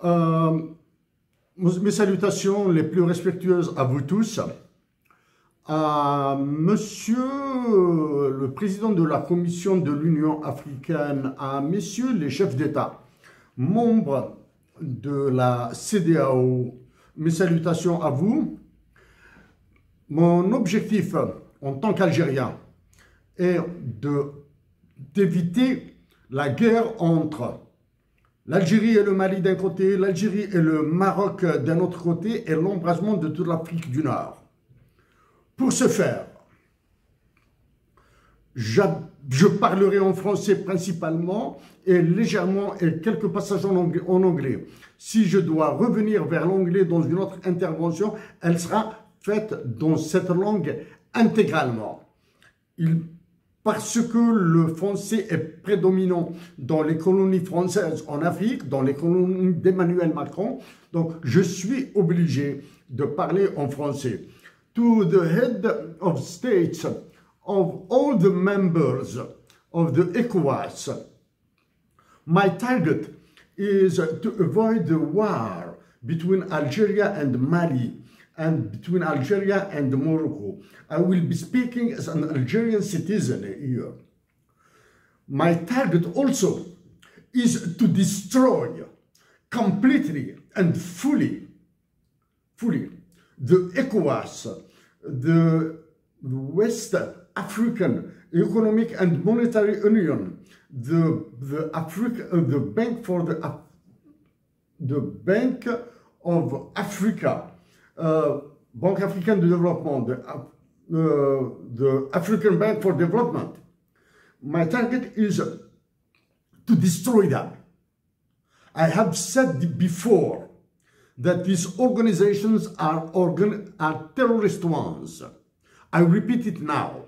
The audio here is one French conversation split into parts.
Euh, Mes salutations les plus respectueuses à vous tous. À Monsieur le Président de la Commission de l'Union africaine, à Messieurs les chefs d'État, membres de la CEDEAO, mes salutations à vous. Mon objectif en tant qu'Algérien est d'éviter la guerre entre l'Algérie et le Mali d'un côté, l'Algérie et le Maroc d'un autre côté, et l'embrasement de toute l'Afrique du Nord. Pour ce faire, je parlerai en français principalement et légèrement et quelques passages en anglais. Si je dois revenir vers l'anglais dans une autre intervention, elle sera faite dans cette langue intégralement. Parce que le français est prédominant dans les colonies françaises en Afrique, dans les colonies d'Emmanuel Macron, donc je suis obligé de parler en français. To the head of states of all the members of the ECOWAS, my target is to avoid the war between Algeria and Mali, and between Algeria and Morocco. I will be speaking as an Algerian citizen here. My target also is to destroy completely and fully the ECOWAS, the West African Economic and Monetary Union, the Bank of Africa, Banque africaine de développement, the African Bank for Development. My target is to destroy them. I have said before that these organizations are terrorist ones. I repeat it now.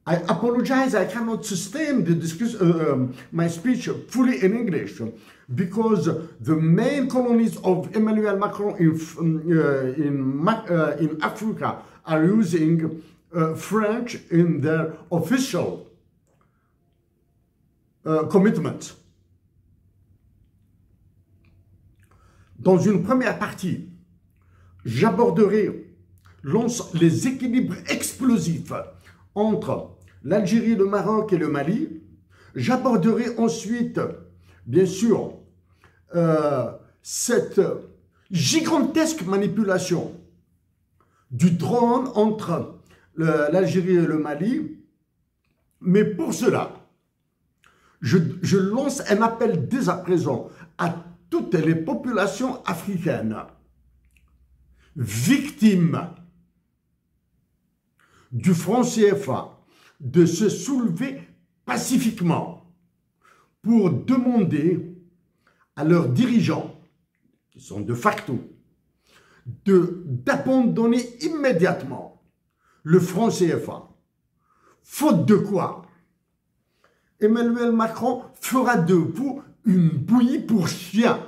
I apologize, I cannot sustain my speech fully in English because the main colonies of Emmanuel Macron in Africa are using French in their official commitment. Dans une première partie, j'aborderai les équilibres explosifs entre l'Algérie, le Maroc et le Mali. J'aborderai ensuite, bien sûr, cette gigantesque manipulation du drone entre l'Algérie et le Mali. Mais pour cela, je lance un appel dès à présent à toutes les populations africaines victimes du franc CFA de se soulever pacifiquement pour demander à leurs dirigeants, qui sont de facto, d'abandonner immédiatement le franc CFA. Faute de quoi, Emmanuel Macron fera de vous une bouillie pour chiens.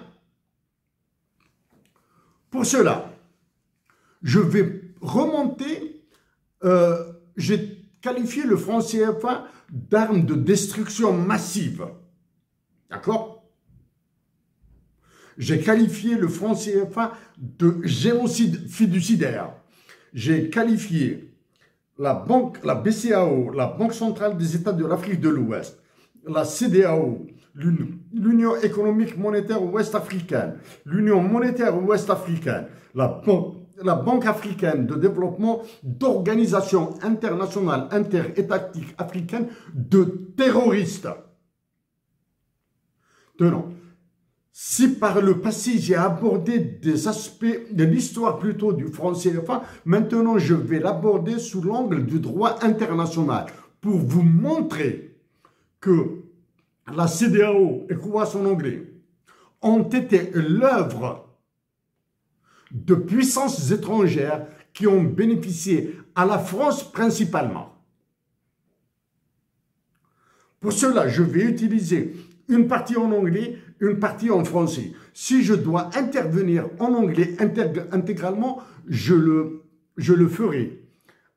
Pour cela, je vais remonter, j'ai qualifié le franc CFA d'arme de destruction massive. D'accord? J'ai qualifié le franc CFA de génocide fiduciaire. J'ai qualifié la BCEAO, la Banque centrale des États de l'Afrique de l'Ouest, la CEDEAO, l'Union économique monétaire ouest-africaine, l'Union monétaire ouest-africaine, la Banque africaine de développement, d'organisation internationale interétatique africaine de terroristes. Tenons, si par le passé j'ai abordé des aspects de l'histoire plutôt du franc CFA, maintenant je vais l'aborder sous l'angle du droit international pour vous montrer que la CEDEAO, ECOWAS en anglais, ont été l'œuvre de puissances étrangères qui ont bénéficié à la France principalement. Pour cela, je vais utiliser une partie en anglais, une partie en français. Si je dois intervenir en anglais intégralement, je le ferai.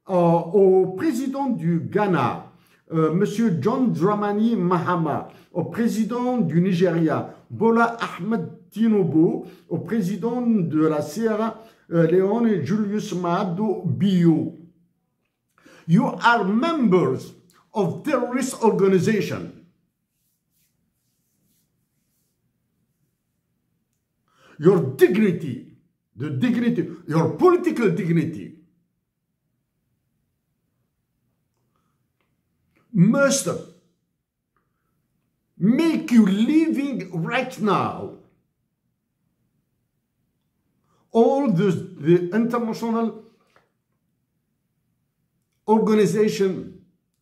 Au président du Ghana, Monsieur John Dramani Mahama, au président du Nigeria, Bola Ahmed Tinubu, au président de la Sierra Leone, Julius Maado Bio. You are members of terrorist organization. Your dignity, your political dignity must make you living right now. All the international organizations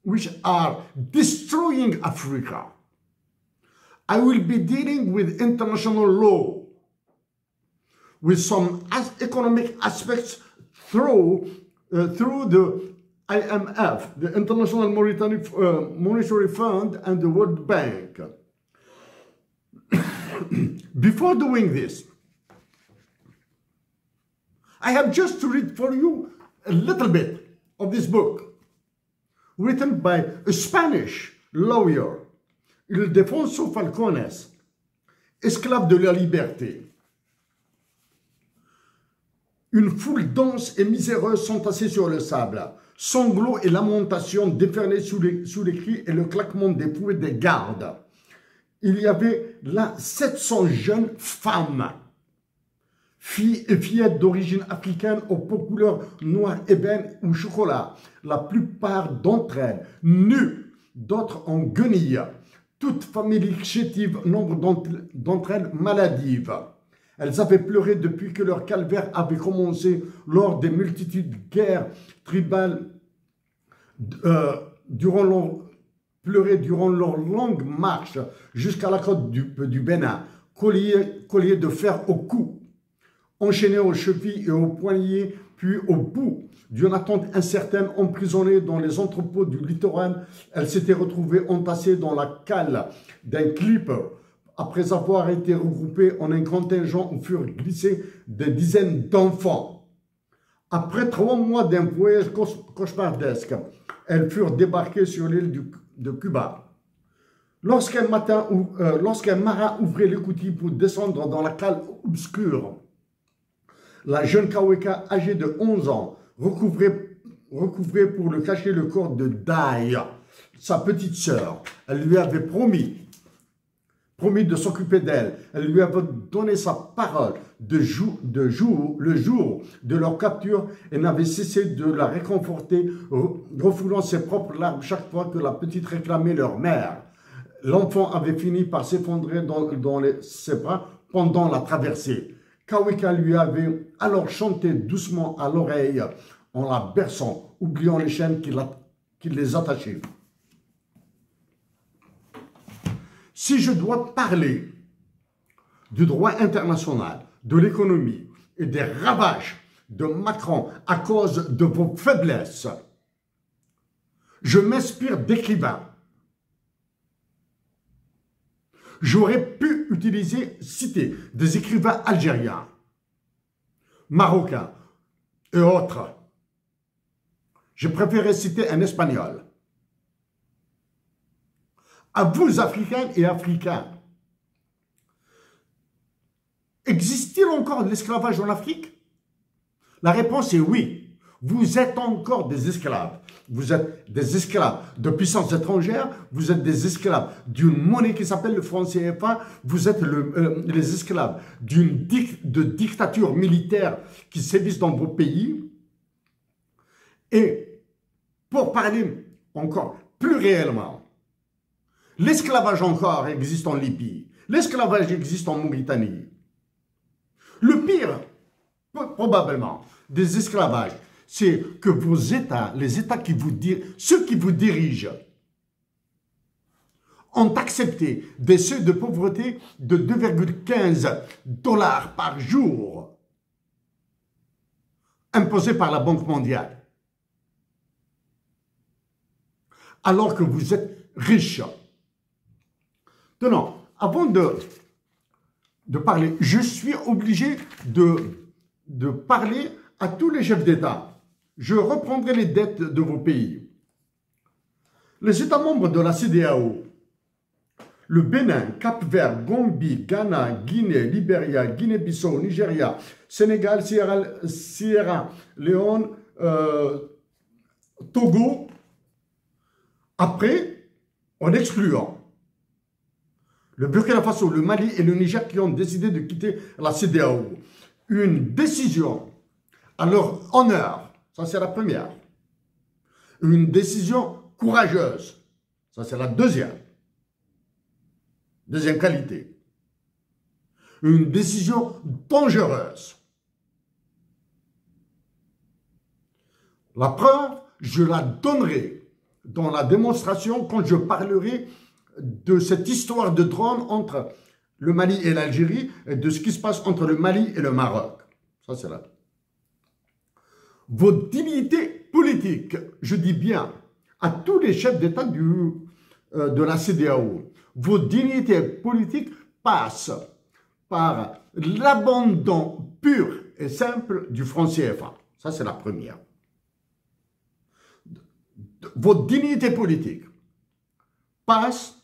which are destroying Africa. I will be dealing with international law, with some economic aspects through the IMF, the International Monetary Fund, and the World Bank. Before doing this, I have just to read for you a little bit of this book, written by a Spanish lawyer, Ildefonso Falcones, esclave de la liberté. Une foule dense et miséreuse s'entassait sur le sable. Sanglots et lamentations déferlaient sous les cris et le claquement des fouets des gardes. Il y avait là 700 jeunes femmes, filles et fillettes d'origine africaine aux peaux couleur noir ébène ou chocolat. La plupart d'entre elles nues, d'autres en guenilles. Toutes familles chétives, nombre d'entre elles maladives. Elles avaient pleuré depuis que leur calvaire avait commencé lors des multitudes de guerres tribales durant leur longue marche jusqu'à la côte du Bénin, colliers de fer au cou, enchaînés aux chevilles et aux poignets, puis au bout d'une attente incertaine, emprisonnées dans les entrepôts du littoral. Elles s'étaient retrouvées entassées dans la cale d'un clipper. Après avoir été regroupées en un contingent où furent glissés des dizaines d'enfants. Après 3 mois d'un voyage cauchemardesque, elles furent débarquées sur l'île de Cuba. Lorsqu'un marin ouvrait l'écoutille pour descendre dans la cale obscure, la jeune Kaweka, âgée de 11 ans, recouvrait pour le cacher le corps de Dai, sa petite sœur. Elle lui avait promis de s'occuper d'elle. Elle lui avait donné sa parole le jour de leur capture et n'avait cessé de la réconforter, refoulant ses propres larmes chaque fois que la petite réclamait leur mère. L'enfant avait fini par s'effondrer dans ses bras pendant la traversée. Kaweka lui avait alors chanté doucement à l'oreille en la berçant, oubliant les chaînes qui les attachaient. Si je dois parler du droit international, de l'économie et des ravages de Macron à cause de vos faiblesses, je m'inspire d'écrivains. J'aurais pu citer des écrivains algériens, marocains et autres. J'ai préféré citer un espagnol. À vous, Africains et Africains, existe-t-il encore de l'esclavage en Afrique? La réponse est oui. Vous êtes encore des esclaves. Vous êtes des esclaves de puissances étrangères. Vous êtes des esclaves d'une monnaie qui s'appelle le franc CFA. Vous êtes les esclaves de dictatures militaires qui sévissent dans vos pays. Et pour parler encore plus réellement, l'esclavage encore existe en Libye. L'esclavage existe en Mauritanie. Le pire, probablement, des esclavages, c'est que vos États, ceux qui vous dirigent, ont accepté des seuils de pauvreté de 2,15 $ par jour imposés par la Banque mondiale. Alors que vous êtes riches. Non, avant de parler, je suis obligé de parler à tous les chefs d'État. Je reprendrai les dettes de vos pays. Les États membres de la CEDEAO, le Bénin, Cap-Vert, Gambie, Ghana, Guinée, Libéria, Guinée-Bissau, Nigeria, Sénégal, Sierra Leone, Togo, après, en excluant le Burkina Faso, le Mali et le Niger qui ont décidé de quitter la CEDEAO. Une décision à leur honneur, ça c'est la première. Une décision courageuse, ça c'est la deuxième. Deuxième qualité. Une décision dangereuse. La preuve, je la donnerai dans la démonstration quand je parlerai de cette histoire de drone entre le Mali et l'Algérie et de ce qui se passe entre le Mali et le Maroc. Ça, c'est là. Vos dignités politiques, je dis bien à tous les chefs d'État de la CEDEAO, vos dignités politiques passent par l'abandon pur et simple du franc CFA. Ça, c'est la première. Votre dignité politique passe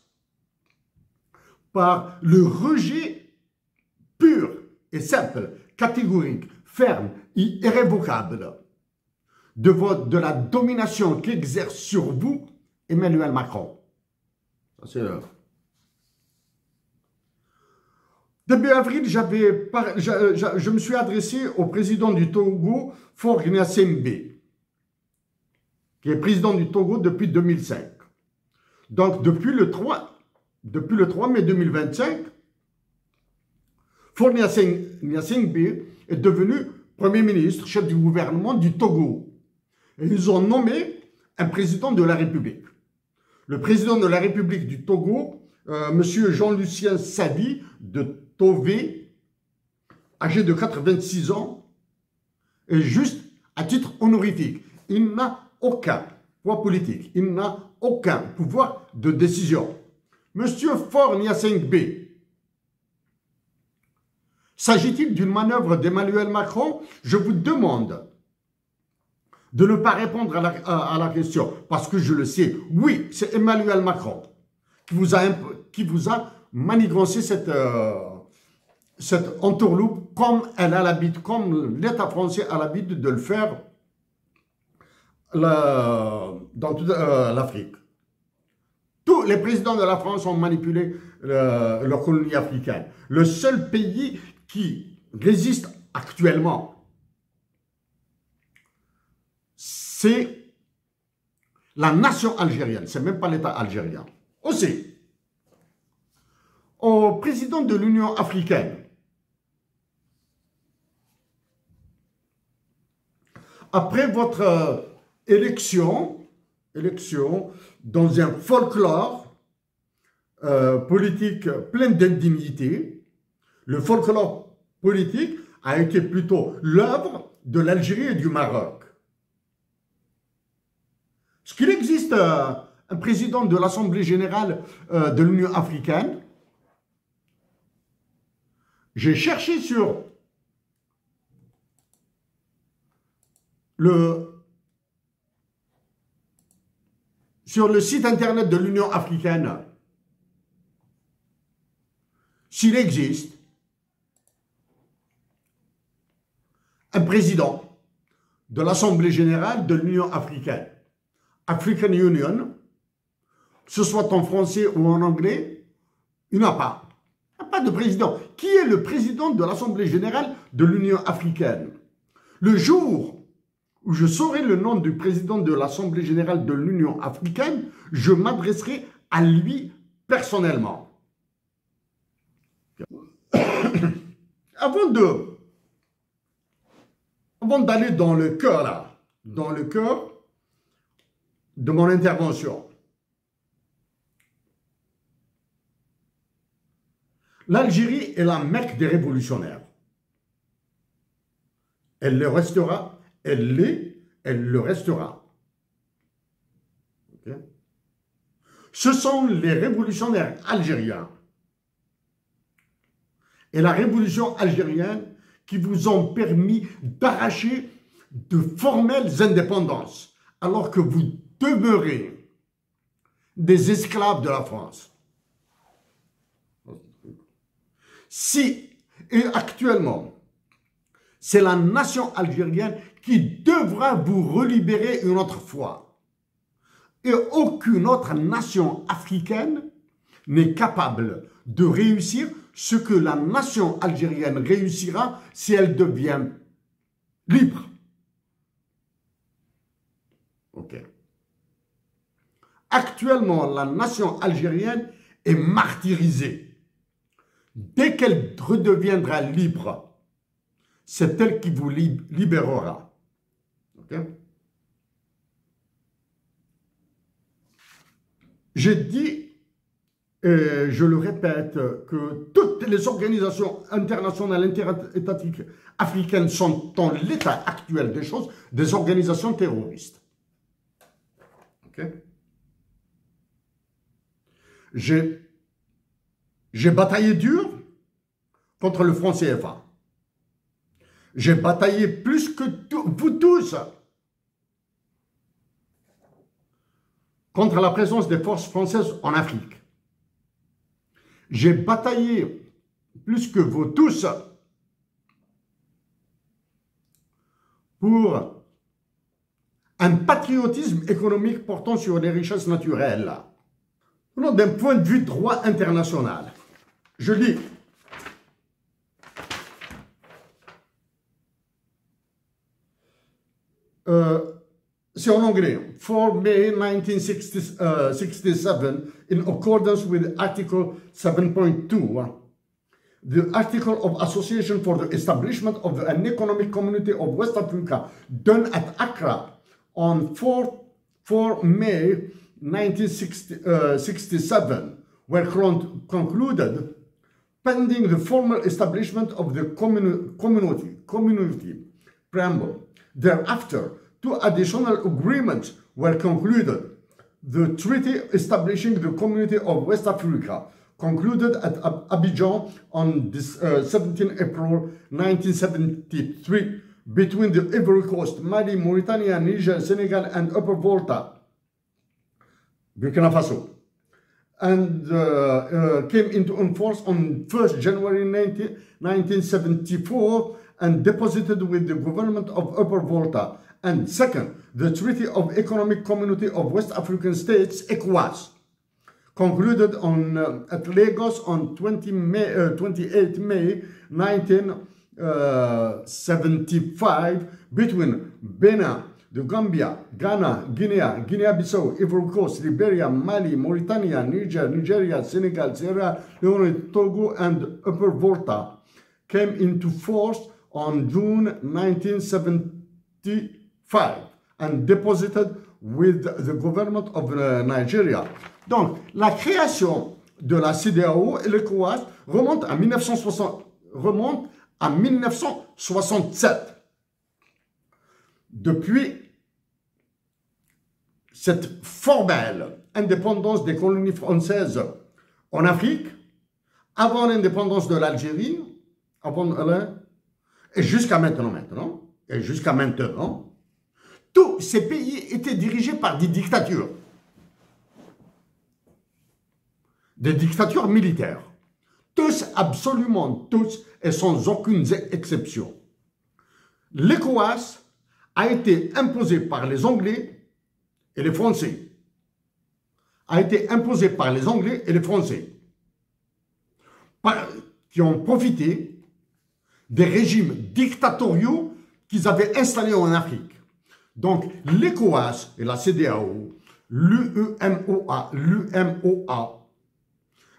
par le rejet pur et simple, catégorique, ferme et irrévocable de la domination qu'exerce sur vous Emmanuel Macron. Ça, c'est début avril, je me suis adressé au président du Togo, Faure Gnassingbé, qui est président du Togo depuis 2005. Donc, depuis le 3 mai 2025, Faure Gnassingbé est devenu Premier ministre, chef du gouvernement du Togo. Et ils ont nommé un président de la République. Le président de la République du Togo, M. Jean-Lucien Sadi de Tové, âgé de 86 ans, est juste à titre honorifique. Il n'a aucun poids politique, il n'a aucun pouvoir de décision. Monsieur Faure Gnassingbé, s'agit-il d'une manœuvre d'Emmanuel Macron? Je vous demande de ne pas répondre à la question, parce que je le sais. Oui, c'est Emmanuel Macron qui vous a manigancé cette entourloupe comme l'État français a l'habitude de le faire dans toute l'Afrique. Tous les présidents de la France ont manipulé leur colonie africaine. Le seul pays qui résiste actuellement, c'est la nation algérienne, c'est même pas l'État algérien. Aussi, au président de l'Union africaine, après votre élection dans un folklore politique plein d'indignité, le folklore politique a été plutôt l'œuvre de l'Algérie et du Maroc. Est-ce qu'il existe un président de l'Assemblée générale de l'Union africaine? J'ai cherché sur le site internet de l'Union africaine s'il existe un président de l'Assemblée générale de l'Union africaine. African Union, que ce soit en français ou en anglais, il n'y en a pas. Il n'y a pas de président. Qui est le président de l'Assemblée générale de l'Union africaine? Le jour où je saurai le nom du président de l'Assemblée générale de l'Union africaine, je m'adresserai à lui personnellement. Avant d'aller dans le cœur, là, dans le cœur de mon intervention, l'Algérie est la Mecque des révolutionnaires. Elle le restera, elle l'est, elle le restera. Okay? Ce sont les révolutionnaires algériens et la révolution algérienne qui vous ont permis d'arracher de formelles indépendances, alors que vous demeurez des esclaves de la France. Si, et actuellement, c'est la nation algérienne qui devra vous relibérer une autre fois. Et aucune autre nation africaine n'est capable de réussir ce que la nation algérienne réussira si elle devient libre. Ok. Actuellement, la nation algérienne est martyrisée. Dès qu'elle redeviendra libre, c'est elle qui vous libérera. Ok. J'ai dit, et je le répète, que toutes les organisations internationales interétatiques africaines sont, dans l'état actuel des choses, des organisations terroristes. Ok. J'ai bataillé dur contre le franc CFA. J'ai bataillé plus que vous tous contre la présence des forces françaises en Afrique. J'ai bataillé plus que vous tous pour un patriotisme économique portant sur les richesses naturelles. D'un point de vue droit international, je lis. C'est en anglais. 4 May 1967, in accordance with Article 7.2, the Article of Association for the Establishment of an Economic Community of West Africa, done at Accra on 4 May 1967, were concluded pending the formal establishment of the community preamble. Thereafter, 2 additional agreements were concluded. The treaty establishing the Community of West Africa, concluded at Abidjan on 17 April 1973, between the Ivory Coast, Mali, Mauritania, Niger, Senegal, and Upper Volta, Burkina Faso, and came into force on 1st January 1974 and deposited with the government of Upper Volta. And second, the Treaty of Economic Community of West African States, ECOWAS, concluded at Lagos on 28 May 1975 between Benin, the Gambia, Ghana, Guinea-Bissau, Ivory Coast, Liberia, Mali, Mauritania, Niger, Nigeria, Senegal, Sierra Leone, Togo, and Upper Volta, came into force on June 1975 and deposited with the government of Nigeria. Donc, la création de la CEDEAO et l'ECOWAS remonte à 1967. Depuis cette formelle indépendance des colonies françaises en Afrique, avant l'indépendance de l'Algérie, et jusqu'à maintenant, tous ces pays étaient dirigés par des dictatures militaires. Tous, absolument tous, et sans aucune exception. L'ECOWAS a été imposé par les Anglais et les Français. Qui ont profité des régimes dictatoriaux qu'ils avaient installés en Afrique. Donc, l'ECOWAS et la CEDEAO, l'UEMOA,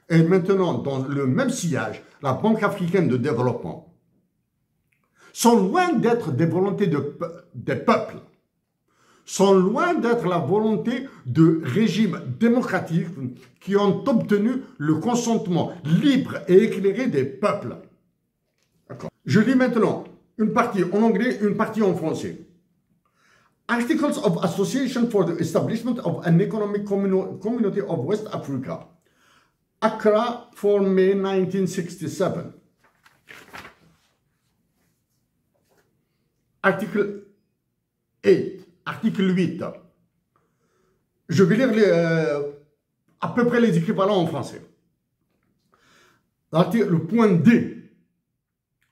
et maintenant dans le même sillage, la Banque africaine de développement, sont loin d'être des volontés des peuples, sont loin d'être la volonté de régimes démocratiques qui ont obtenu le consentement libre et éclairé des peuples. Je lis maintenant une partie en anglais, une partie en français. Articles of Association for the Establishment of an Economic Community of West Africa. Accra, 4 May 1967. Article 8. Je vais lire à peu près les équivalents en français. Le point D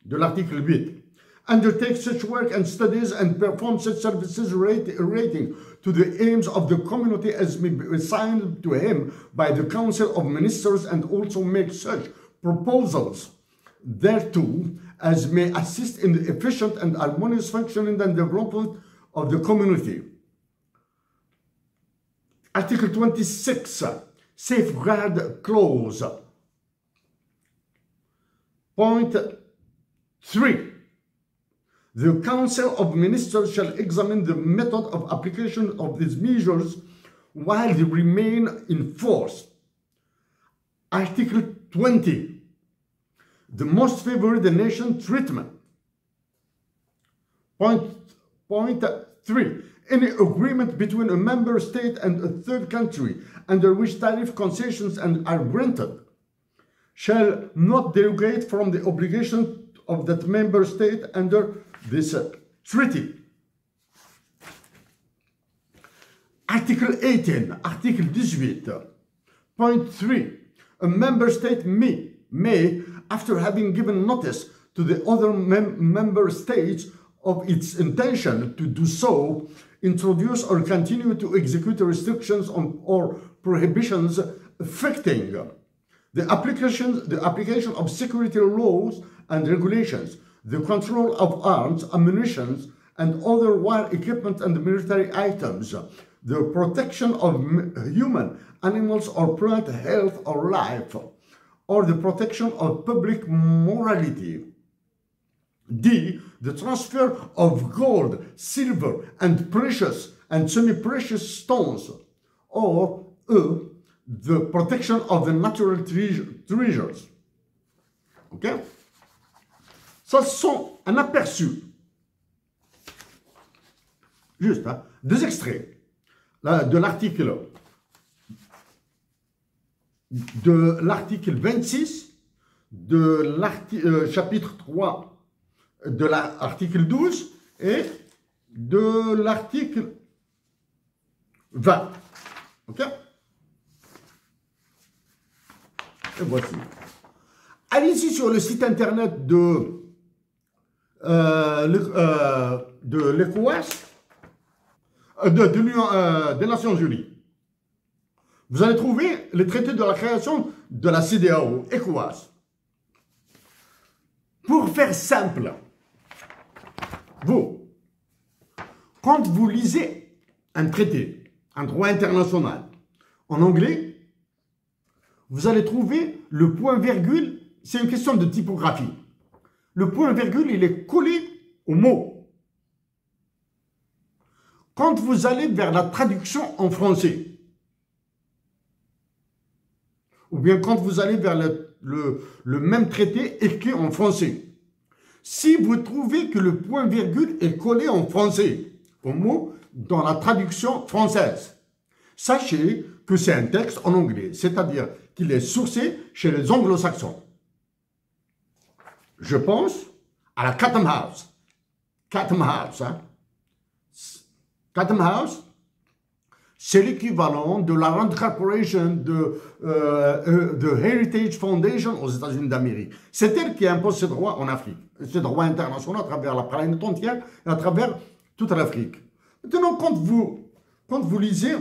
de l'article 8. Undertake such work and studies and perform such services relating to the aims of the community as may be assigned to him by the Council of Ministers, and also make such proposals thereto as may assist in the efficient and harmonious functioning and development of the community. Article 26, Safeguard Clause. Point 3. The Council of Ministers shall examine the method of application of these measures while they remain in force. Article 20. The most favored nation treatment. Point 3. Any agreement between a member state and a third country under which tariff concessions are granted shall not derogate from the obligation of that member state under this treaty. Article 18, Article 18, point 3. A member state may, after having given notice to the other member states of its intention to do so, introduce or continue to execute restrictions on or prohibitions affecting the application of security laws and regulations, the control of arms, ammunition, and other war equipment and military items, the protection of human, animals, or plant health or life, or the protection of public morality. D. The transfer of gold, silver, and precious and semi-precious stones. Or E. The protection of the natural treasures. Ok? Ça, ce sont un aperçu. Juste, hein? Deux extraits là, de l'article 26, de chapitre 3 de l'article 12 et de l'article 20. Ok? Et voici. Allez-y sur le site internet de l'ECOWAS, des Nations Unies. Vous allez trouver le traité de la création de la CEDEAO, ECOWAS. Pour faire simple, quand vous lisez un traité, un droit international, en anglais, vous allez trouver le point-virgule, c'est une question de typographie. Le point-virgule, il est collé au mot. Quand vous allez vers la traduction en français, ou bien quand vous allez vers le même traité écrit en français, si vous trouvez que le point-virgule est collé en français, au mot, dans la traduction française, sachez que c'est un texte en anglais, c'est-à-dire qu'il est sourcé chez les anglo-saxons. Je pense à la Chatham House. Chatham House, hein? Chatham House, c'est l'équivalent de la Rand Corporation, de Heritage Foundation aux États-Unis d'Amérique. C'est elle qui impose ces droits en Afrique, ces droits internationaux à travers la planète entière et à travers toute l'Afrique. Maintenant, quand vous lisez,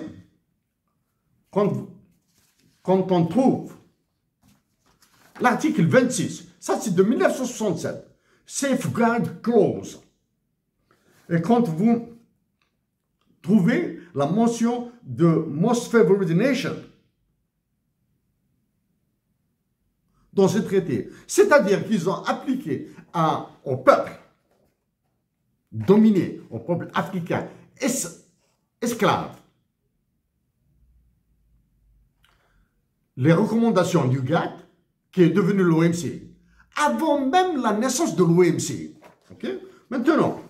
quand on trouve l'article 26, ça c'est de 1967, Safeguard Clause, et quand vous trouvez la mention de Most Favored Nation dans ce traité, c'est-à-dire qu'ils ont appliqué au peuple dominé, au peuple africain esclave, les recommandations du GATT, qui est devenu l'OMC, avant même la naissance de l'OMC. Okay? Maintenant,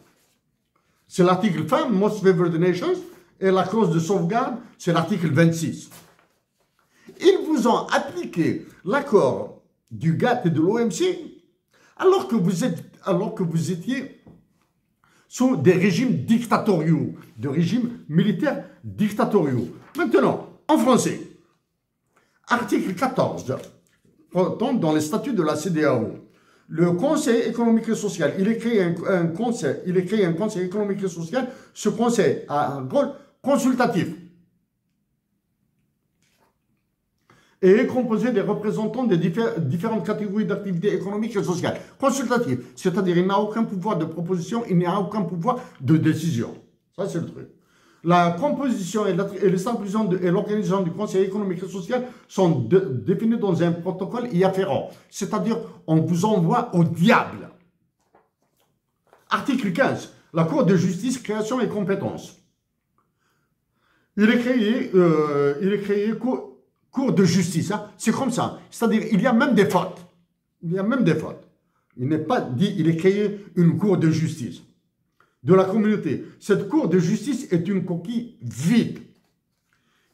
c'est l'article 20, Most Favored Nations, et la clause de sauvegarde, c'est l'article 26. Ils vous ont appliqué l'accord du GATT et de l'OMC alors que vous étiez sous des régimes dictatoriaux, des régimes militaires dictatoriaux. Maintenant, en français, Article 14, pourtant, dans les statuts de la CEDEAO, le Conseil économique et social, il est créé un conseil économique et social. Ce conseil a un rôle consultatif et est composé des représentants des différentes catégories d'activités économiques et sociales. Consultatif, c'est-à-dire il n'a aucun pouvoir de proposition, il n'a aucun pouvoir de décision. Ça, c'est le truc. La composition et l'établissement et l'organisation du Conseil économique et social sont définis dans un protocole y afférent. C'est-à-dire, on vous envoie au diable. Article 15. La Cour de justice, création et compétences. Il est créé Cour de justice. Hein. C'est comme ça. C'est-à-dire, il y a même des fautes. Il y a même des fautes. Il n'est pas dit, il est créé une Cour de justice de la communauté. Cette Cour de justice est une coquille vide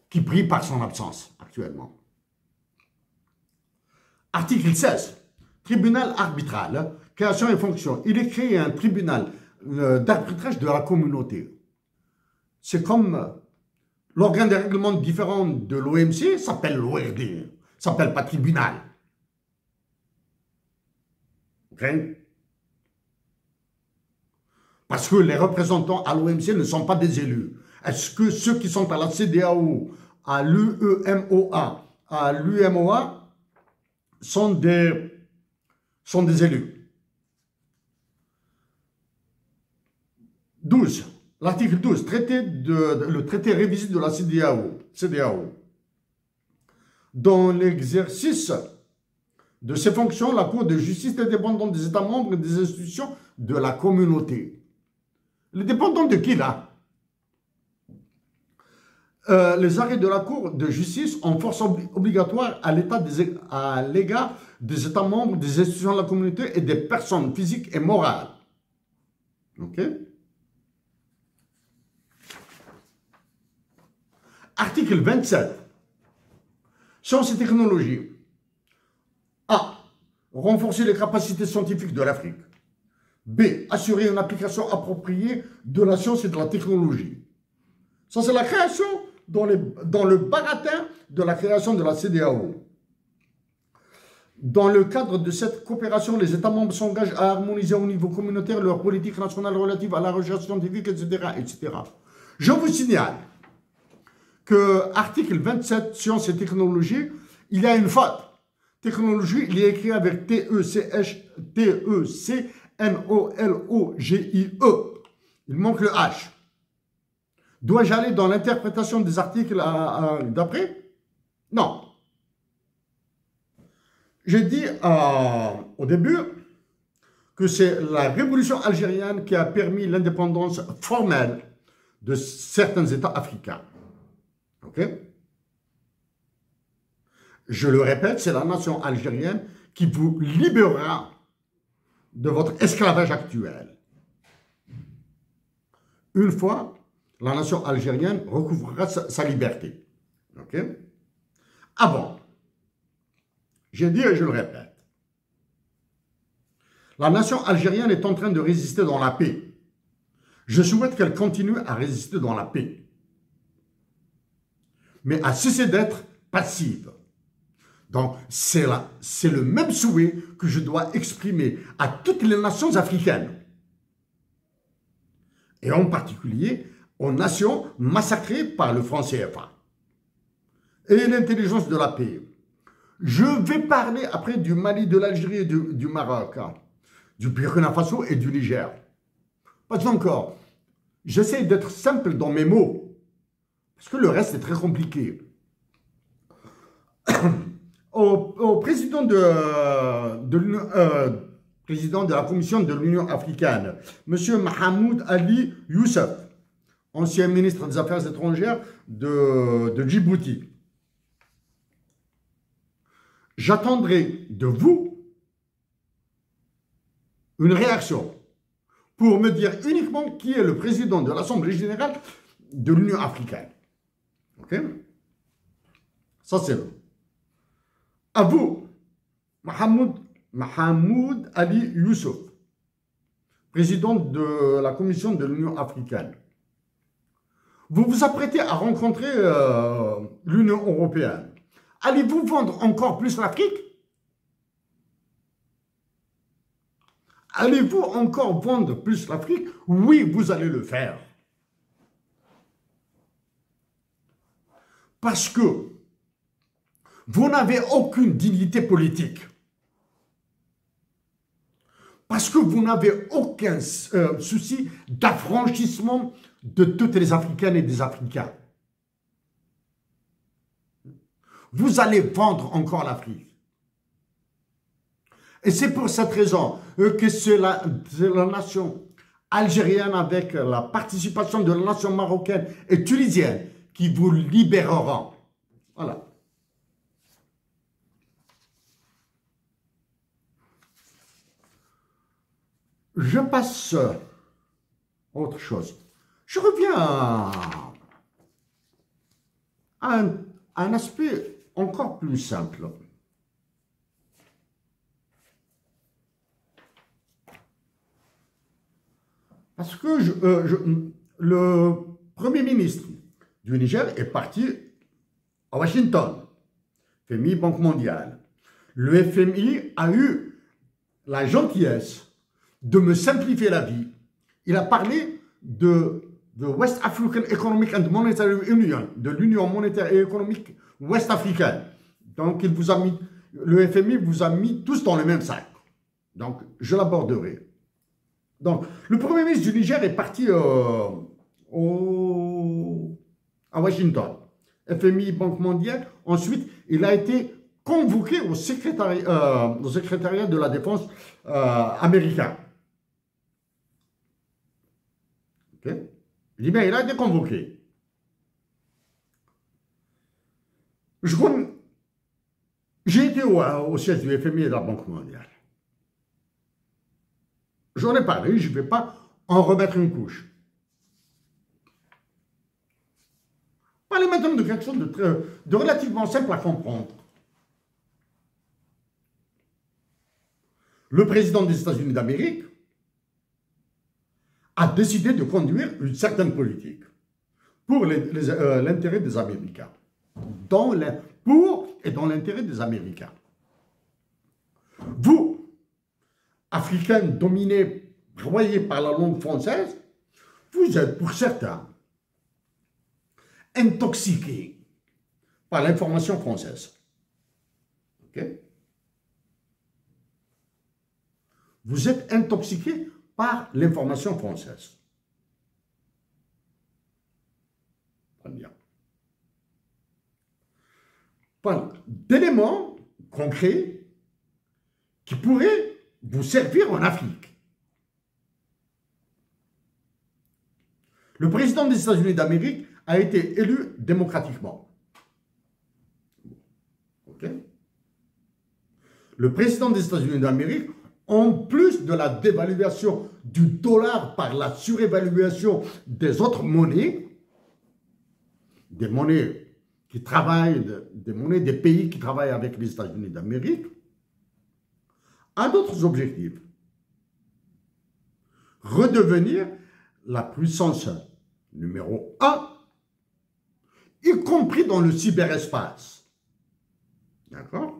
qui brille par son absence actuellement. Article 16. Tribunal arbitral, création et fonction. Il est créé un tribunal d'arbitrage de la communauté. C'est comme l'organe de règlement différent de l'OMC s'appelle l'ORD, s'appelle pas tribunal. Okay? Parce que les représentants à l'OMC ne sont pas des élus. Est-ce que ceux qui sont à la CEDEAO, à l'UEMOA, à l'UMOA sont des élus? 12. L'article 12, le traité révisé de la CEDEAO. Dans l'exercice de ses fonctions, la Cour de justice est dépendante des États membres et des institutions de la communauté. Les dépendants de qui, là? Les arrêts de la Cour de justice ont force obligatoire à l'égard des États membres, des institutions de la communauté et des personnes physiques et morales. OK? Article 27. Sciences et technologies. A. Renforcer les capacités scientifiques de l'Afrique. B. Assurer une application appropriée de la science et de la technologie. Ça, c'est la création dans le baratin de la création de la CEDEAO. Dans le cadre de cette coopération, les États membres s'engagent à harmoniser au niveau communautaire leur politique nationale relative à la recherche scientifique, etc., etc. Je vous signale que article 27, sciences et technologies, il y a une faute. Technologie, il est écrit avec T-E-C-H-T-E-C-N-O-L-O-G-I-E. Il manque le H. Dois-je aller dans l'interprétation des articles d'après? Non. J'ai dit au début que c'est la révolution algérienne qui a permis l'indépendance formelle de certains États africains. OK? Je le répète, c'est la nation algérienne qui vous libérera de votre esclavage actuel. Une fois, la nation algérienne recouvrera sa liberté. OK? Avant, j'ai dit et je le répète, la nation algérienne est en train de résister dans la paix. Je souhaite qu'elle continue à résister dans la paix, mais à cesser d'être passive. Donc, c'est le même souhait que je dois exprimer à toutes les nations africaines. Et en particulier aux nations massacrées par le franc CFA. Et l'intelligence de la paix. Je vais parler après du Mali, de l'Algérie et du Maroc, hein, du Burkina Faso et du Niger. Pas encore. J'essaie d'être simple dans mes mots, parce que le reste est très compliqué. Au président de la Commission de l'Union africaine, M. Mahamoud Ali Youssef, ancien ministre des Affaires étrangères de Djibouti. J'attendrai de vous une réaction pour me dire uniquement qui est le président de l'Assemblée générale de l'Union africaine. OK? Ça, c'est le. À vous, Mahamoud Ali Youssef, président de la Commission de l'Union africaine. Vous vous apprêtez à rencontrer l'Union européenne. Allez-vous vendre encore plus l'Afrique? Allez-vous encore vendre plus l'Afrique? Oui, vous allez le faire. Parce que vous n'avez aucune dignité politique. Parce que vous n'avez aucun souci d'affranchissement de toutes les Africaines et des Africains. Vous allez vendre encore l'Afrique. Et c'est pour cette raison que c'est la nation algérienne avec la participation de la nation marocaine et tunisienne qui vous libéreront. Voilà. Je passe à autre chose. Je reviens à un aspect encore plus simple. Parce que le Premier ministre du Niger est parti à Washington, FMI, Banque mondiale. Le FMI a eu la gentillesse de me simplifier la vie. Il a parlé de West African Economic and Monetary Union, de l'Union monétaire et économique ouest-africaine. Donc, le FMI vous a mis tous dans le même sac. Donc, je l'aborderai. Donc, le Premier ministre du Niger est parti à Washington, FMI, Banque mondiale. Ensuite, il a été convoqué au secrétariat de la défense américain. Okay. Il dit bien, il a été convoqué. J'ai été au siège du FMI et de la Banque mondiale. J'en ai parlé, je ne vais pas en remettre une couche. Parlez maintenant de quelque chose de relativement simple à comprendre. Le président des États-Unis d'Amérique a décidé de conduire une certaine politique pour l'intérêt des Américains. Pour et dans l'intérêt des Américains. Vous, Africains dominés, broyés par la langue française, vous êtes pour certains intoxiqués par l'information française. Ok? Vous êtes intoxiqués par l'information française. Très bien. D'éléments concrets qui pourraient vous servir en Afrique. Le président des États-Unis d'Amérique a été élu démocratiquement. Ok? Le président des États-Unis d'Amérique, en plus de la dévaluation du dollar par la surévaluation des autres monnaies, des monnaies qui travaillent, des monnaies des pays qui travaillent avec les États-Unis d'Amérique, a d'autres objectifs. Redevenir la puissance numéro 1, y compris dans le cyberespace. D'accord?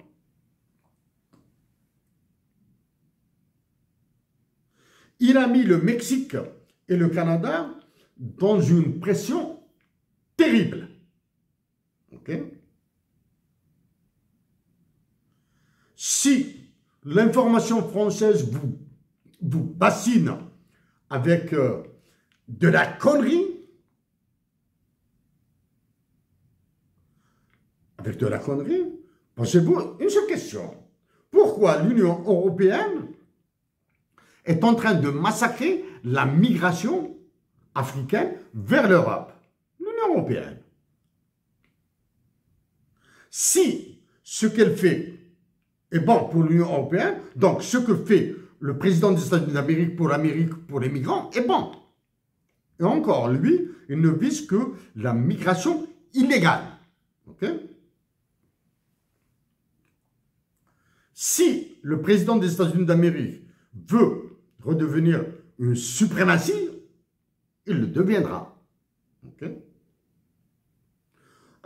Il a mis le Mexique et le Canada dans une pression terrible. Ok? Si l'information française vous bassine avec de la connerie, posez-vous une seule question. Pourquoi l'Union européenne est en train de massacrer la migration africaine vers l'Europe? L'Union européenne. Si ce qu'elle fait est bon pour l'Union européenne, donc ce que fait le président des États-Unis d'Amérique, pour les migrants, est bon. Et encore, lui, il ne vise que la migration illégale. Ok? Si le président des États-Unis d'Amérique veut redevenir une suprématie, il le deviendra. Ok?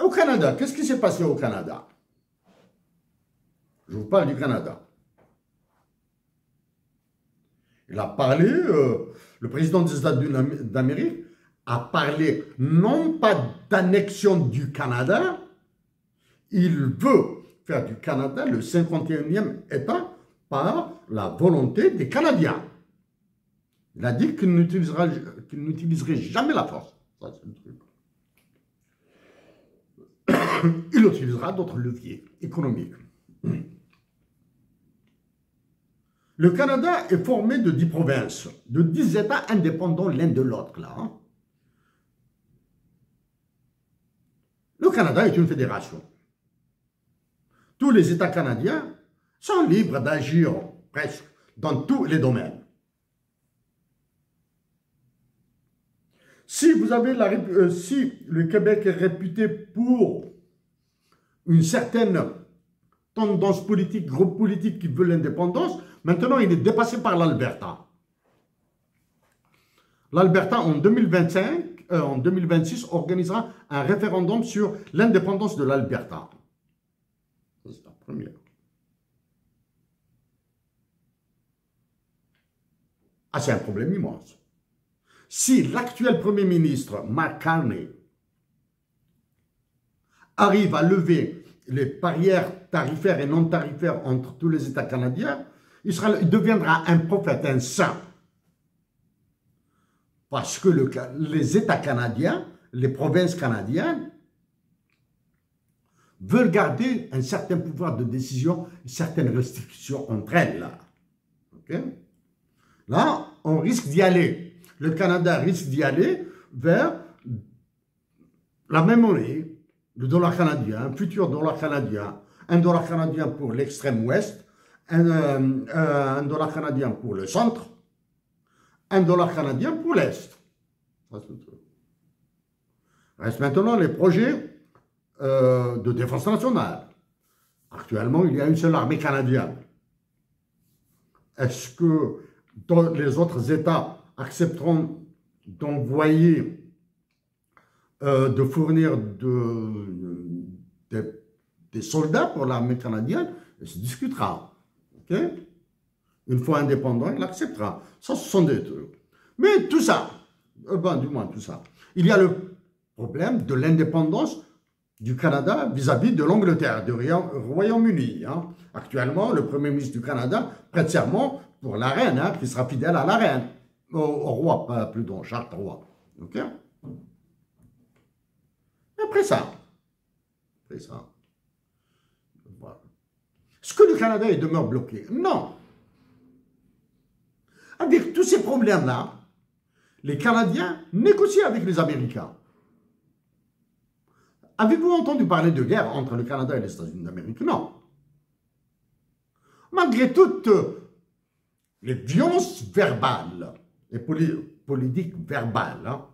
Au Canada, qu'est-ce qui s'est passé au Canada? Je vous parle du Canada. Il a parlé, le président des États-Unis d'Amérique a parlé non pas d'annexion du Canada, il veut faire du Canada le 51e État par la volonté des Canadiens. Il a dit qu'il n'utiliserait jamais la force. Ça, c'est le truc. Il utilisera d'autres leviers économiques. Le Canada est formé de 10 provinces, de 10 États indépendants l'un de l'autre, là. Hein. Le Canada est une fédération. Tous les États canadiens sont libres d'agir presque dans tous les domaines. Si si le Québec est réputé pour une certaine tendance politique, groupe politique qui veut l'indépendance, maintenant il est dépassé par l'Alberta. L'Alberta en 2026 organisera un référendum sur l'indépendance de l'Alberta. C'est la première. Ah, c'est un problème immense. Si l'actuel Premier ministre, Mark Carney, arrive à lever les barrières tarifaires et non tarifaires entre tous les États canadiens, il deviendra un prophète, un saint. Parce que les États canadiens, les provinces canadiennes, veulent garder un certain pouvoir de décision, certaines restrictions entre elles. Là, okay? Là on risque d'y aller. Le Canada risque d'y aller vers la même monnaie, le dollar canadien, un futur dollar canadien, un dollar canadien pour l'extrême ouest, un dollar canadien pour le centre, un dollar canadien pour l'est. Reste maintenant les projets de défense nationale. Actuellement, il y a une seule armée canadienne. Est-ce que les autres États accepteront d'envoyer, de fournir des soldats pour l'armée canadienne? Il se discutera. Okay? Une fois indépendant, il acceptera. Ça, ce sont des trucs. Mais tout ça, du moins tout ça, il y a le problème de l'indépendance du Canada vis-à-vis de l'Angleterre, du Royaume-Uni. Hein. Actuellement, le Premier ministre du Canada prête serment pour la reine, hein, qui sera fidèle à la reine, au roi, plutôt, Charles III. Ok? Et après ça, voilà. Est-ce que le Canada demeure bloqué? Non. Avec tous ces problèmes-là, les Canadiens négocient avec les Américains. Avez-vous entendu parler de guerre entre le Canada et les États-Unis d'Amérique? Non. Malgré toutes les violences verbales, les politiques verbales, hein,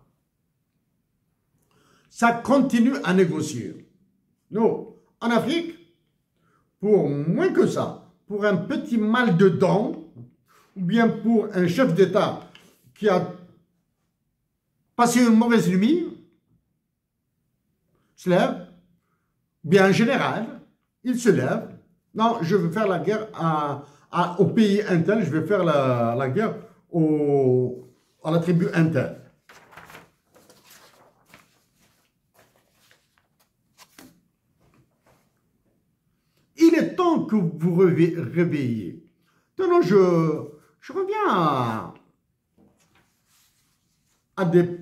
ça continue à négocier. Nous, en Afrique, pour moins que ça, pour un petit mal de dents, ou bien pour un chef d'État qui a passé une mauvaise nuit, se lève, bien un général, il se lève, non, je veux faire la guerre au pays intel, je vais faire la guerre à la tribu intel. Il est temps que vous vous réveillez. Maintenant, je reviens à des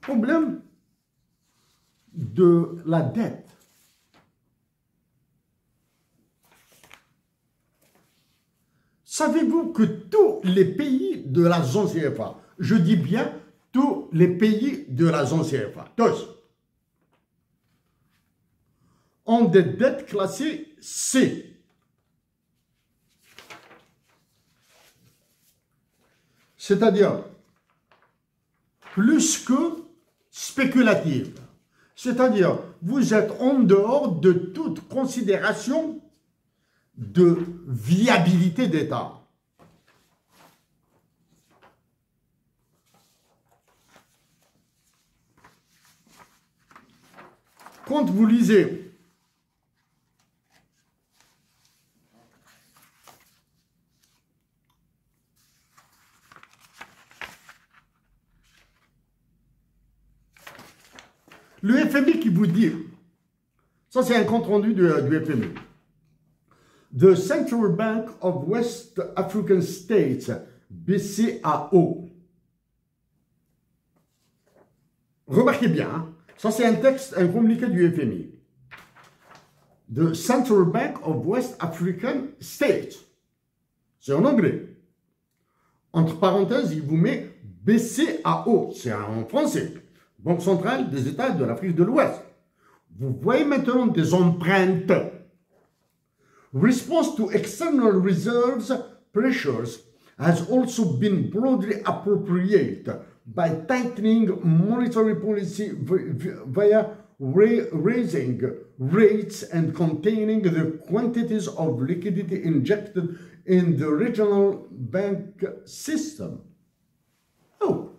problèmes de la dette. Savez-vous que tous les pays de la zone CFA, je dis bien tous les pays de la zone CFA, tous, ont des dettes classées C. C'est-à-dire plus que spéculative. C'est-à-dire, vous êtes en dehors de toute considération de viabilité d'État. Quand vous lisez Le FMI qui vous dit, ça c'est un compte rendu du FMI. The Central Bank of West African States, BCAO. Remarquez bien, hein, ça c'est un texte, un communiqué du FMI. The Central Bank of West African States. C'est en anglais. Entre parenthèses, il vous met BCAO, c'est en français. Banque centrale des États de l'Afrique de l'Ouest. Vous voyez maintenant des empreintes. Response to external reserves pressures has also been broadly appropriated by tightening monetary policy via raising rates and containing the quantities of liquidity injected in the regional bank system. Oh.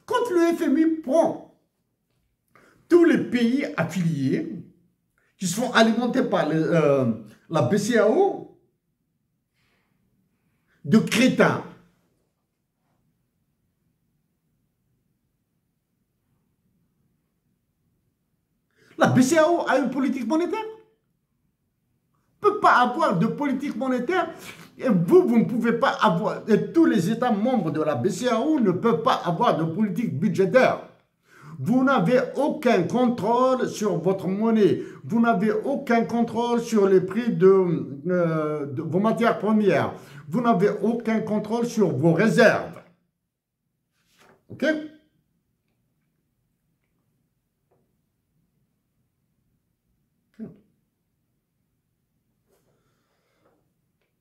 Quand le FMI prend tous les pays affiliés qui sont alimentés par la BCAO de crétins, la BCAO a une politique monétaire. Ne peut pas avoir de politique monétaire et vous ne pouvez pas avoir, et tous les États membres de la BCAO ne peuvent pas avoir de politique budgétaire. Vous n'avez aucun contrôle sur votre monnaie, vous n'avez aucun contrôle sur les prix de vos matières premières, vous n'avez aucun contrôle sur vos réserves. Ok?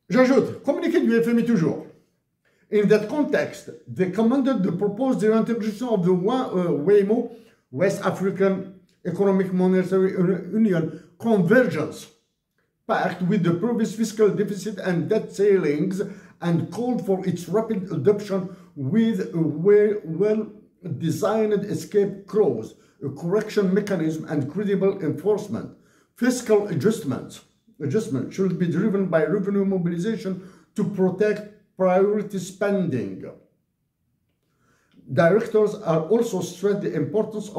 J'ajoute, communiqué du FMI toujours. In that context, they commended the proposed reintegration of the WAMO, West African Economic Monetary Union Convergence Pact with the previous fiscal deficit and debt ceilings and called for its rapid adoption with a well-designed escape clause, a correction mechanism and credible enforcement. Fiscal adjustment should be driven by revenue mobilization to protect priority spending. Directors are also stressed the importance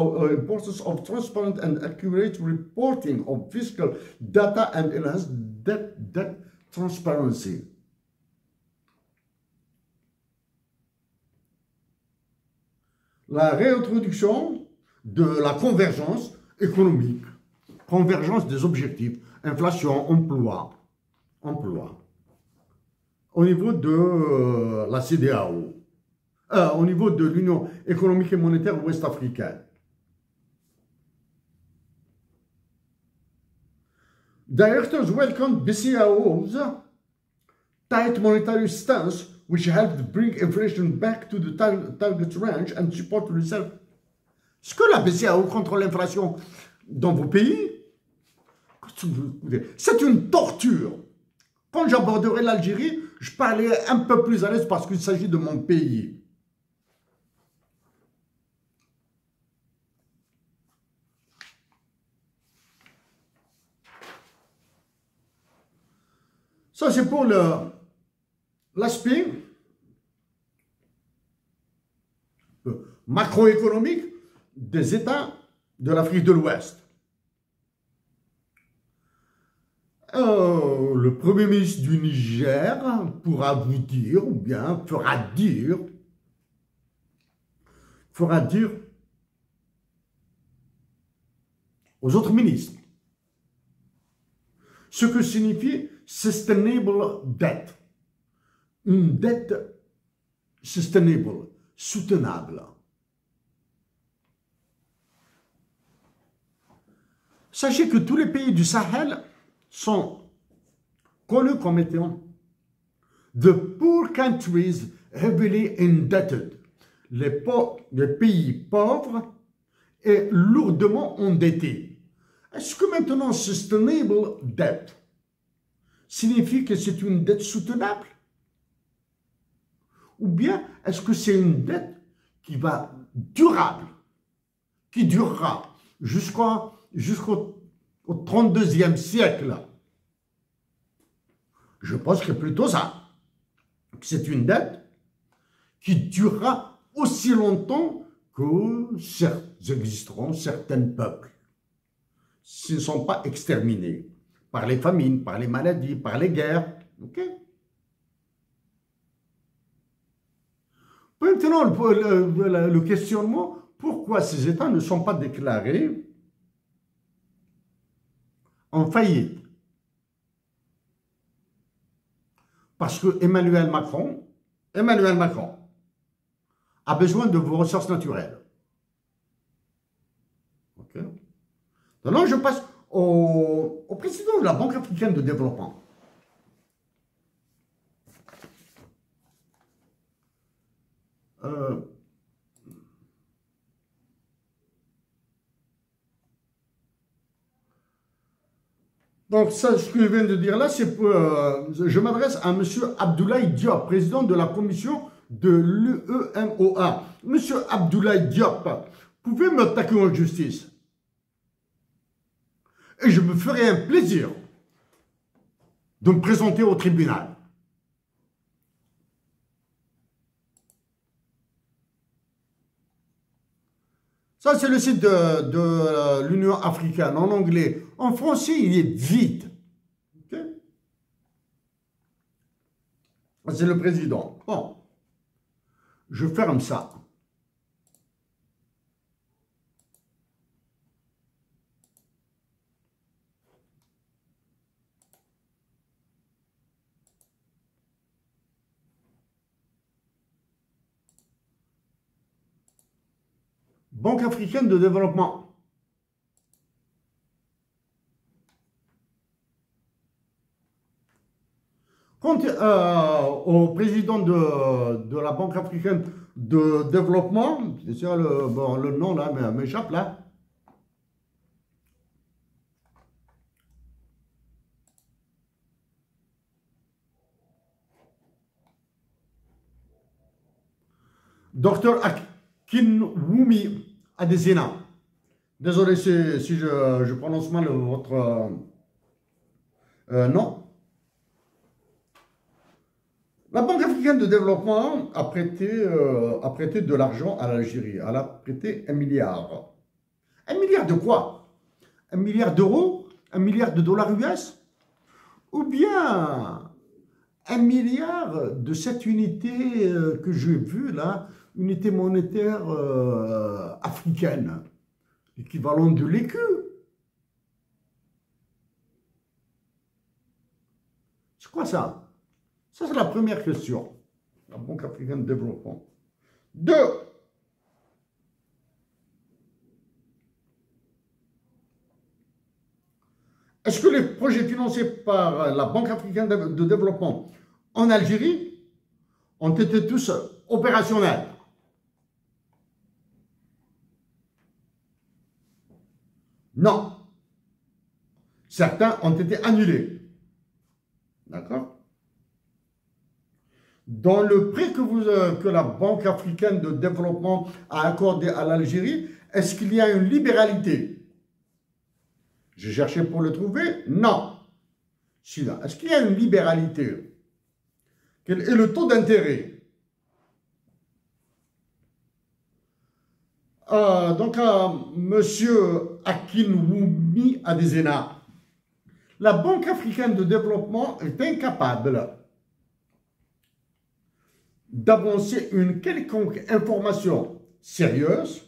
of transparent and accurate reporting of fiscal data and enhanced debt transparency. La réintroduction de la convergence économique, convergence des objectifs, inflation, emploi, au niveau de la CEDEAO, au niveau de l'Union économique et monétaire ouest-africaine. Directors welcomed BCAO's tight monetary stance, which helped bring inflation back to the target range and support reserve. Est-ce que la BCAO contrôle l'inflation dans vos pays? C'est une torture. Quand j'aborderai l'Algérie, je parlerai un peu plus à l'aise parce qu'il s'agit de mon pays. Ça, c'est pour l'aspect macroéconomique des États de l'Afrique de l'Ouest. Le Premier ministre du Niger pourra vous dire, ou bien fera dire aux autres ministres ce que signifie sustainable debt. Une dette sustainable, soutenable. Sachez que tous les pays du Sahel sont connus comme étant the poor countries heavily indebted, les pays pauvres et lourdement endettés. Est-ce que maintenant sustainable debt signifie que c'est une dette soutenable? Ou bien est-ce que c'est une dette qui va durable, qui durera jusqu'au 32e siècle? Je pense que plutôt ça. C'est une dette qui durera aussi longtemps que existeront certains peuples s'ils ne sont pas exterminés par les famines, par les maladies, par les guerres. Ok. Maintenant, le questionnement, pourquoi ces États ne sont pas déclarés en faillite? Parce que Emmanuel Macron a besoin de vos ressources naturelles. Ok. Maintenant, je passe au président de la Banque africaine de développement. Donc, ça, ce que je viens de dire là, c'est je m'adresse à M. Abdoulaye Diop, président de la commission de l'UEMOA. M. Abdoulaye Diop, pouvez me attaquer en justice. Et je me ferai un plaisir de me présenter au tribunal. Ça, c'est le site de l'Union africaine en anglais. En français, il est vide. Okay? C'est le président. Bon, je ferme ça. Banque africaine de développement. Quant au président de la Banque africaine de développement, c'est sûr, le nom là m'échappe là. Docteur Akinwumi Adesina. Désolé si je prononce mal votre nom. La Banque africaine de développement a prêté de l'argent à l'Algérie. Elle a prêté 1 milliard. 1 milliard de quoi? 1 milliard d'euros? 1 milliard de dollars US? Ou bien 1 milliard de cette unité que j'ai vue là, unité monétaire africaine, l'équivalent de l'écu. C'est quoi ça? Ça, c'est la première question. La Banque africaine de développement. 2. Est-ce que les projets financés par la Banque africaine de développement en Algérie ont été tous opérationnels? Non. Certains ont été annulés. D'accord? Dans le prêt que la Banque africaine de développement a accordé à l'Algérie, est-ce qu'il y a une libéralité? J'ai cherché pour le trouver. Non. Est-ce qu'il y a une libéralité? Quel est le taux d'intérêt? Donc, Monsieur Akinwumi Adesina, la Banque africaine de développement est incapable d'avancer une quelconque information sérieuse,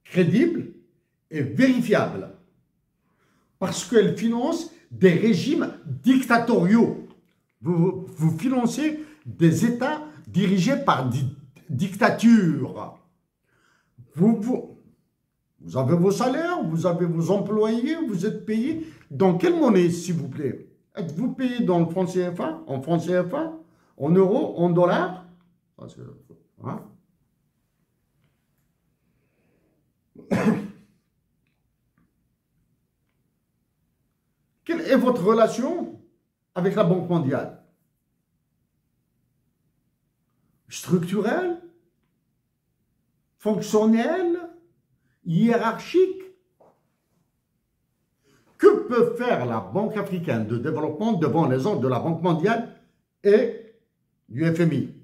crédible et vérifiable, parce qu'elle finance des régimes dictatoriaux. Vous financez des États dirigés par des dictatures. Vous avez vos salaires, vous avez vos employés, vous êtes payé. Dans quelle monnaie, s'il vous plaît? Êtes-vous payé dans le franc CFA, en franc CFA, en euros, en dollars? Hein? Quelle est votre relation avec la Banque mondiale? Structurelle? Fonctionnelle? Hiérarchique? Que peut faire la Banque africaine de développement devant les ordres de la Banque mondiale et du FMI?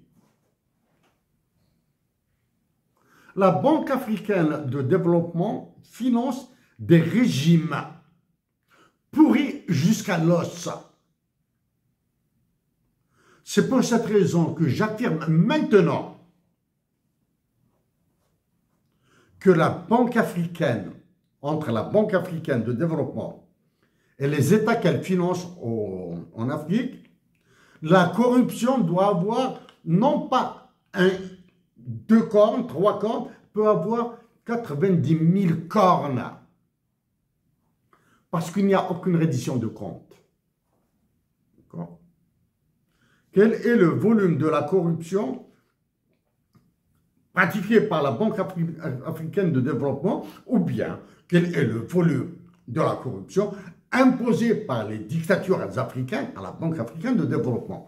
La Banque africaine de développement finance des régimes pourris jusqu'à l'os. C'est pour cette raison que j'affirme maintenant que la Banque africaine, entre la Banque africaine de développement et les États qu'elle finance en Afrique, la corruption doit avoir non pas deux cornes, trois cornes, peut avoir 90 000 cornes. Parce qu'il n'y a aucune reddition de compte. D'accord? Quel est le volume de la corruption pratiquée par la Banque africaine de développement, ou bien quel est le volume de la corruption imposée par les dictatures africaines à la Banque africaine de développement?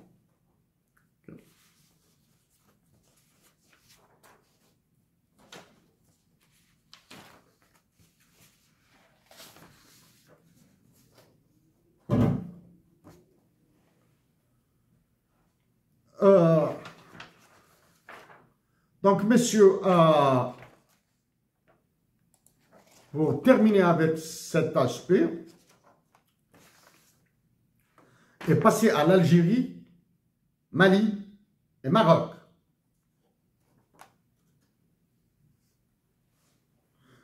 Donc, messieurs, pour terminer avec cet aspect et passer à l'Algérie, Mali et Maroc.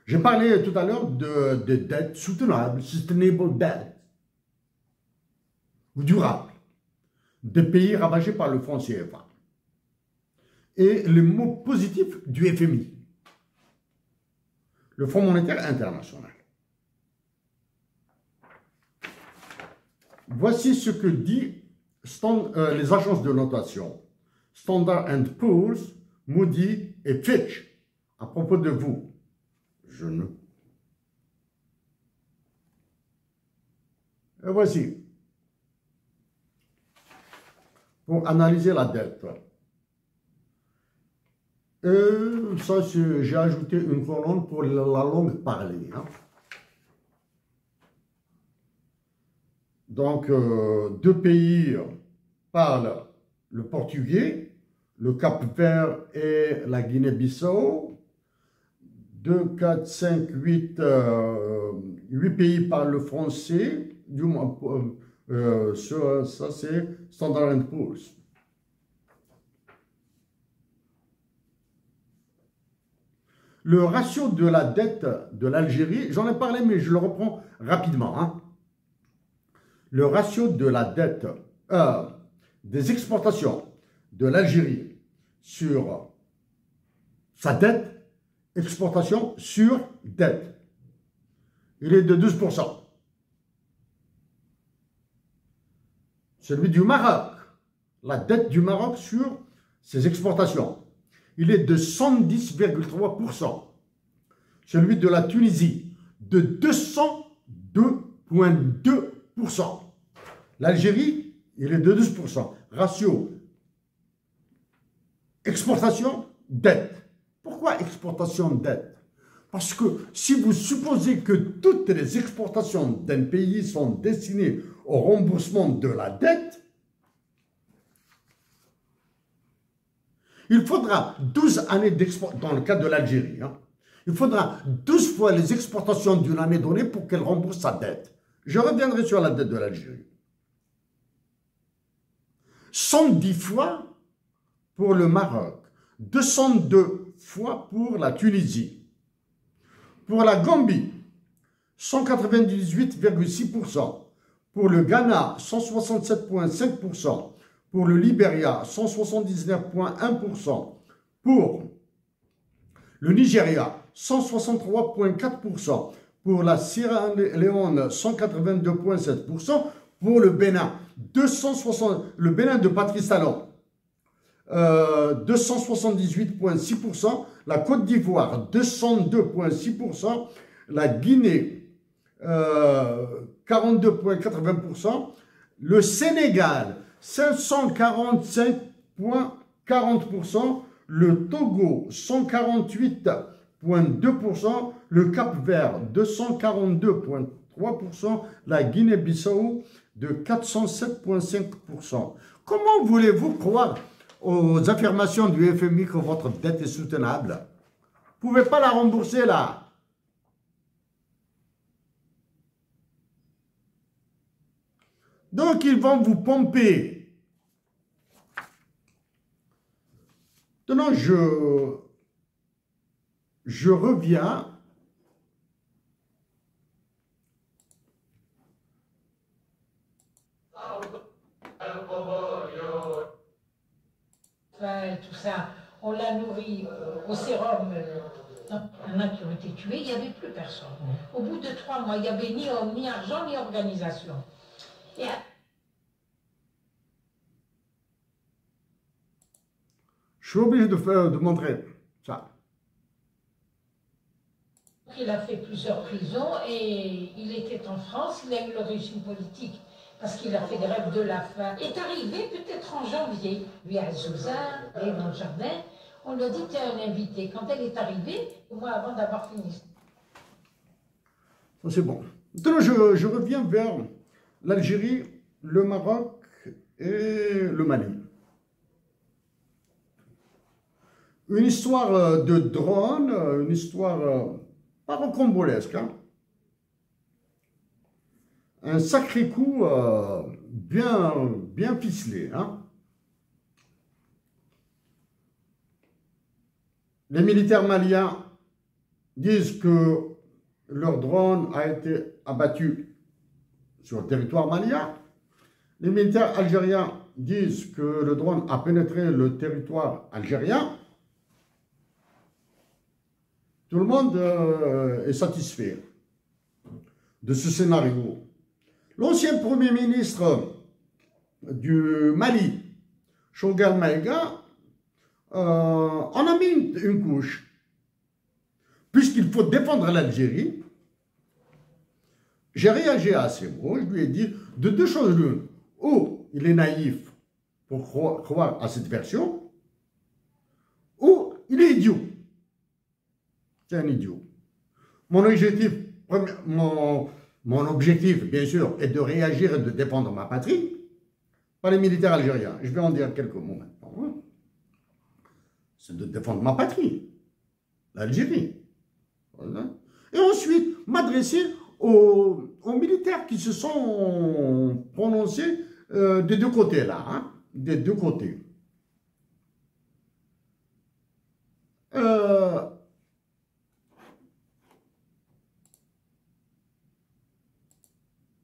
J'ai parlé tout à l'heure de dettes soutenables, sustainable debt, ou durable, des pays ravagés par le franc CFA. Et le mot positif du FMI, le Fonds monétaire international. Voici ce que disent les agences de notation, Standard & Poor's, Moody et Fitch, à propos de vous. Et voici, pour analyser la dette. Et ça, j'ai ajouté une colonne pour la langue parlée. Hein. Donc, deux pays parlent le portugais, le Cap-Vert et la Guinée-Bissau. 2, 4, 5, 8, 8 pays parlent le français. Du moins, ça c'est Standard & Poor's. Le ratio de la dette de l'Algérie, j'en ai parlé, mais je le reprends rapidement. Hein. Le ratio de la dette des exportations de l'Algérie sur sa dette, exportation sur dette, il est de 12%. Celui du Maroc, la dette du Maroc sur ses exportations, il est de 110,3%. Celui de la Tunisie, de 202,2%. L'Algérie, il est de 12%. Ratio exportation, dette. Pourquoi exportation, dette? Parce que si vous supposez que toutes les exportations d'un pays sont destinées au remboursement de la dette, il faudra 12 années d'exportation, dans le cas de l'Algérie, hein, il faudra 12 fois les exportations d'une année donnée pour qu'elle rembourse sa dette. Je reviendrai sur la dette de l'Algérie. 110 fois pour le Maroc, 202 fois pour la Tunisie. Pour la Gambie, 198,6%. Pour le Ghana, 167,5%. Pour le Libéria, 179,1%. Pour le Nigeria, 163,4%. Pour la Sierra Leone, 182,7%. Pour le Bénin, le Bénin de Patrice Talon, 278,6%. La Côte d'Ivoire, 202,6%. La Guinée, 42,80%. Le Sénégal, 545,40%. Le Togo, 148,2%. Le Cap-Vert, 242,3%. La Guinée-Bissau, de 407,5%. Comment voulez-vous croire aux affirmations du FMI que votre dette est soutenable? Vous ne pouvez pas la rembourser là. Donc, ils vont vous pomper. Maintenant, je reviens. Tout ça, on l'a nourri au sérum. Il y en a qui ont été tués, il n'y avait plus personne. Au bout de 3 mois, il n'y avait ni homme, ni argent, ni organisation. Et je suis obligé de montrer ça. Il a fait plusieurs prisons et il était en France, il a eu l'origine politique parce qu'il a fait des rêves de la faim. Il est arrivé peut-être en janvier, lui à Souza, et dans le jardin, on lui a dit, tu es un invité. Quand elle est arrivée, au mois avant d'avoir fini. Ça c'est bon. Maintenant, je reviens vers l'Algérie, le Maroc et le Mali. Une histoire de drone, une histoire pas rocambolesque, hein. Un sacré coup bien ficelé, hein. Les militaires maliens disent que leur drone a été abattu sur le territoire malien. Les militaires algériens disent que le drone a pénétré le territoire algérien. Tout le monde est satisfait de ce scénario. L'ancien Premier ministre du Mali, Choguel Maïga, en a mis une couche. Puisqu'il faut défendre l'Algérie, j'ai réagi à ces mots. Je lui ai dit de deux choses l'une. Ou il est naïf pour croire à cette version, ou il est idiot. C'est un idiot. Mon objectif, bien sûr, est de réagir et de défendre ma patrie, pas les militaires algériens. Je vais en dire quelques mots maintenant. Hein. C'est de défendre ma patrie, l'Algérie. Voilà. Et ensuite, m'adresser aux militaires qui se sont prononcés des deux côtés, là. Hein, des deux côtés.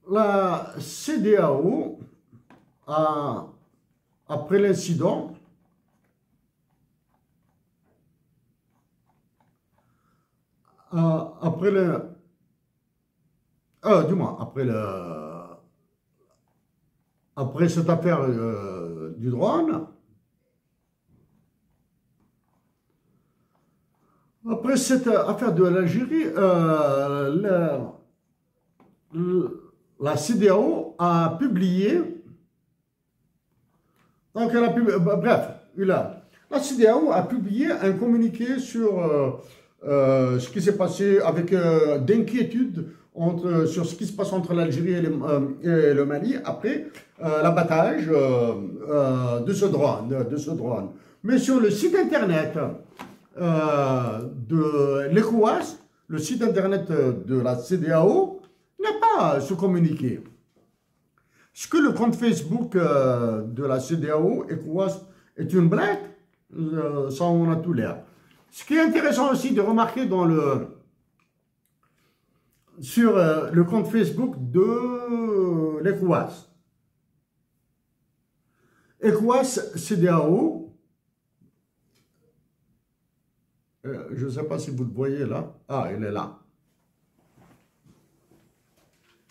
La CEDEAO, après l'incident, après cette affaire du drone, après cette affaire de l'Algérie, la CEDEAO a publié, donc elle a publié, bref, la CEDEAO a publié un communiqué sur ce qui s'est passé avec d'inquiétude sur ce qui se passe entre l'Algérie et le Mali après l'abattage de ce drone. Mais sur le site internet de l'ECOWAS, le site internet de la CEDEAO, n'a pas ce communiqué. Est-ce que le compte Facebook de la CEDEAO, ECOWAS, est une blague? Ça, on a tout l'air. Ce qui est intéressant aussi de remarquer sur le compte Facebook de l'ECOWAS. ECOWAS CEDEAO, je ne sais pas si vous le voyez là. Ah, il est là.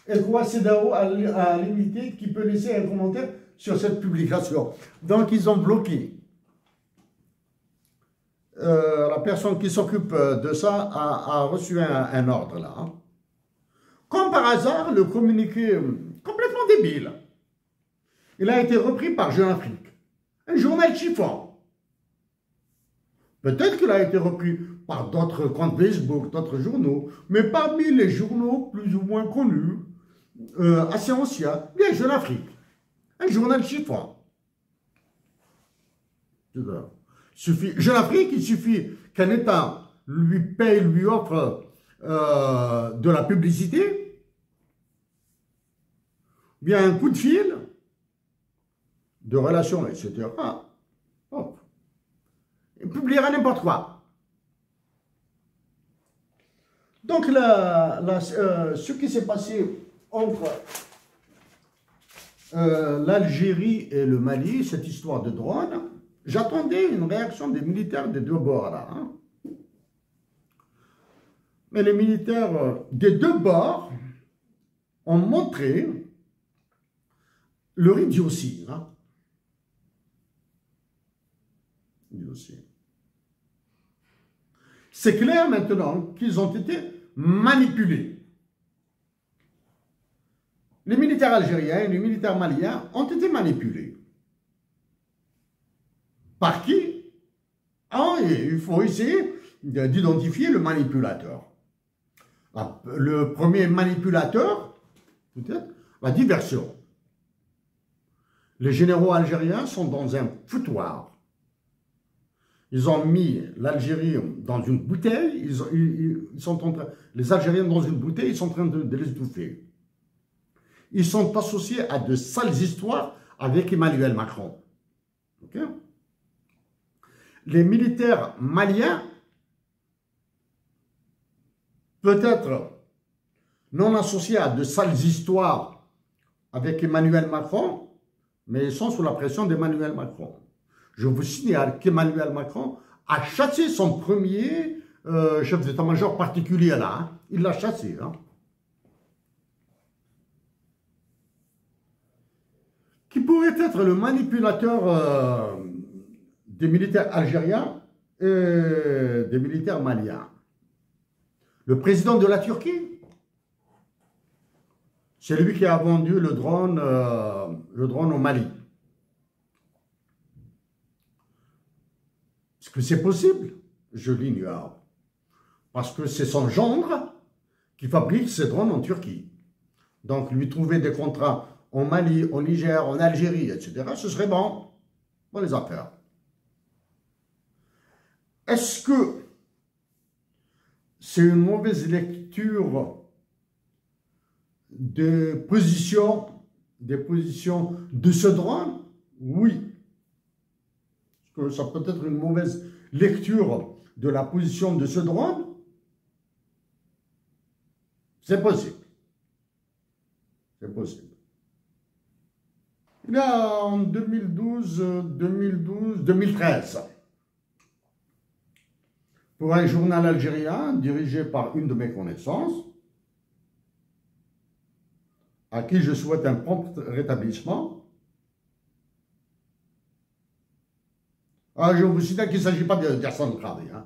ECOWAS CEDEAO a limité qui peut laisser un commentaire sur cette publication. Donc, ils ont bloqué. La personne qui s'occupe de ça a reçu un ordre là. Hein. Comme par hasard, le communiqué complètement débile, il a été repris par Jeune Afrique, un journal chiffon. Peut-être qu'il a été repris par d'autres comptes Facebook, d'autres journaux, mais parmi les journaux plus ou moins connus, assez anciens, il y a Jeune Afrique, un journal chiffon. Jeune Afrique, il suffit qu'un État lui paye, lui offre de la publicité, bien un coup de fil, de relations, etc. Hop. Il publiera n'importe quoi. Donc, ce qui s'est passé entre l'Algérie et le Mali, cette histoire de drone, j'attendais une réaction des militaires des deux bords là. Hein. Mais les militaires des deux bords ont montré leur idiotie. Hein. C'est clair maintenant qu'ils ont été manipulés. Les militaires algériens et les militaires maliens ont été manipulés. Par qui? Ah, il faut essayer d'identifier le manipulateur. Le premier manipulateur, peut-être, la diversion. Les généraux algériens sont dans un foutoir. Ils ont mis l'Algérie dans une bouteille, les Algériens dans une bouteille, ils sont en train de les étouffer. Ils sont associés à de sales histoires avec Emmanuel Macron. Okay? Les militaires maliens, peut-être non associés à de sales histoires avec Emmanuel Macron, mais ils sont sous la pression d'Emmanuel Macron. Je vous signale qu'Emmanuel Macron a chassé son premier chef d'état-major particulier là. Hein. Il l'a chassé. Hein. Qui pourrait être le manipulateur des militaires algériens et des militaires maliens? Le président de la Turquie? C'est lui qui a vendu le drone au Mali. Est-ce que c'est possible? Je l'ignore. Parce que c'est son gendre qui fabrique ces drones en Turquie. Donc, lui trouver des contrats en Mali, au Niger, en Algérie, etc., ce serait bon pour les affaires. Est-ce que c'est une mauvaise lecture des positions de ce drone? Oui. Que ça peut être une mauvaise lecture de la position de ce drone? C'est possible. C'est possible. Il y a en 2013, pour un journal algérien dirigé par une de mes connaissances, à qui je souhaite un prompt rétablissement, je vous signale qu'il ne s'agit pas d'Hassan Khadi. Hein.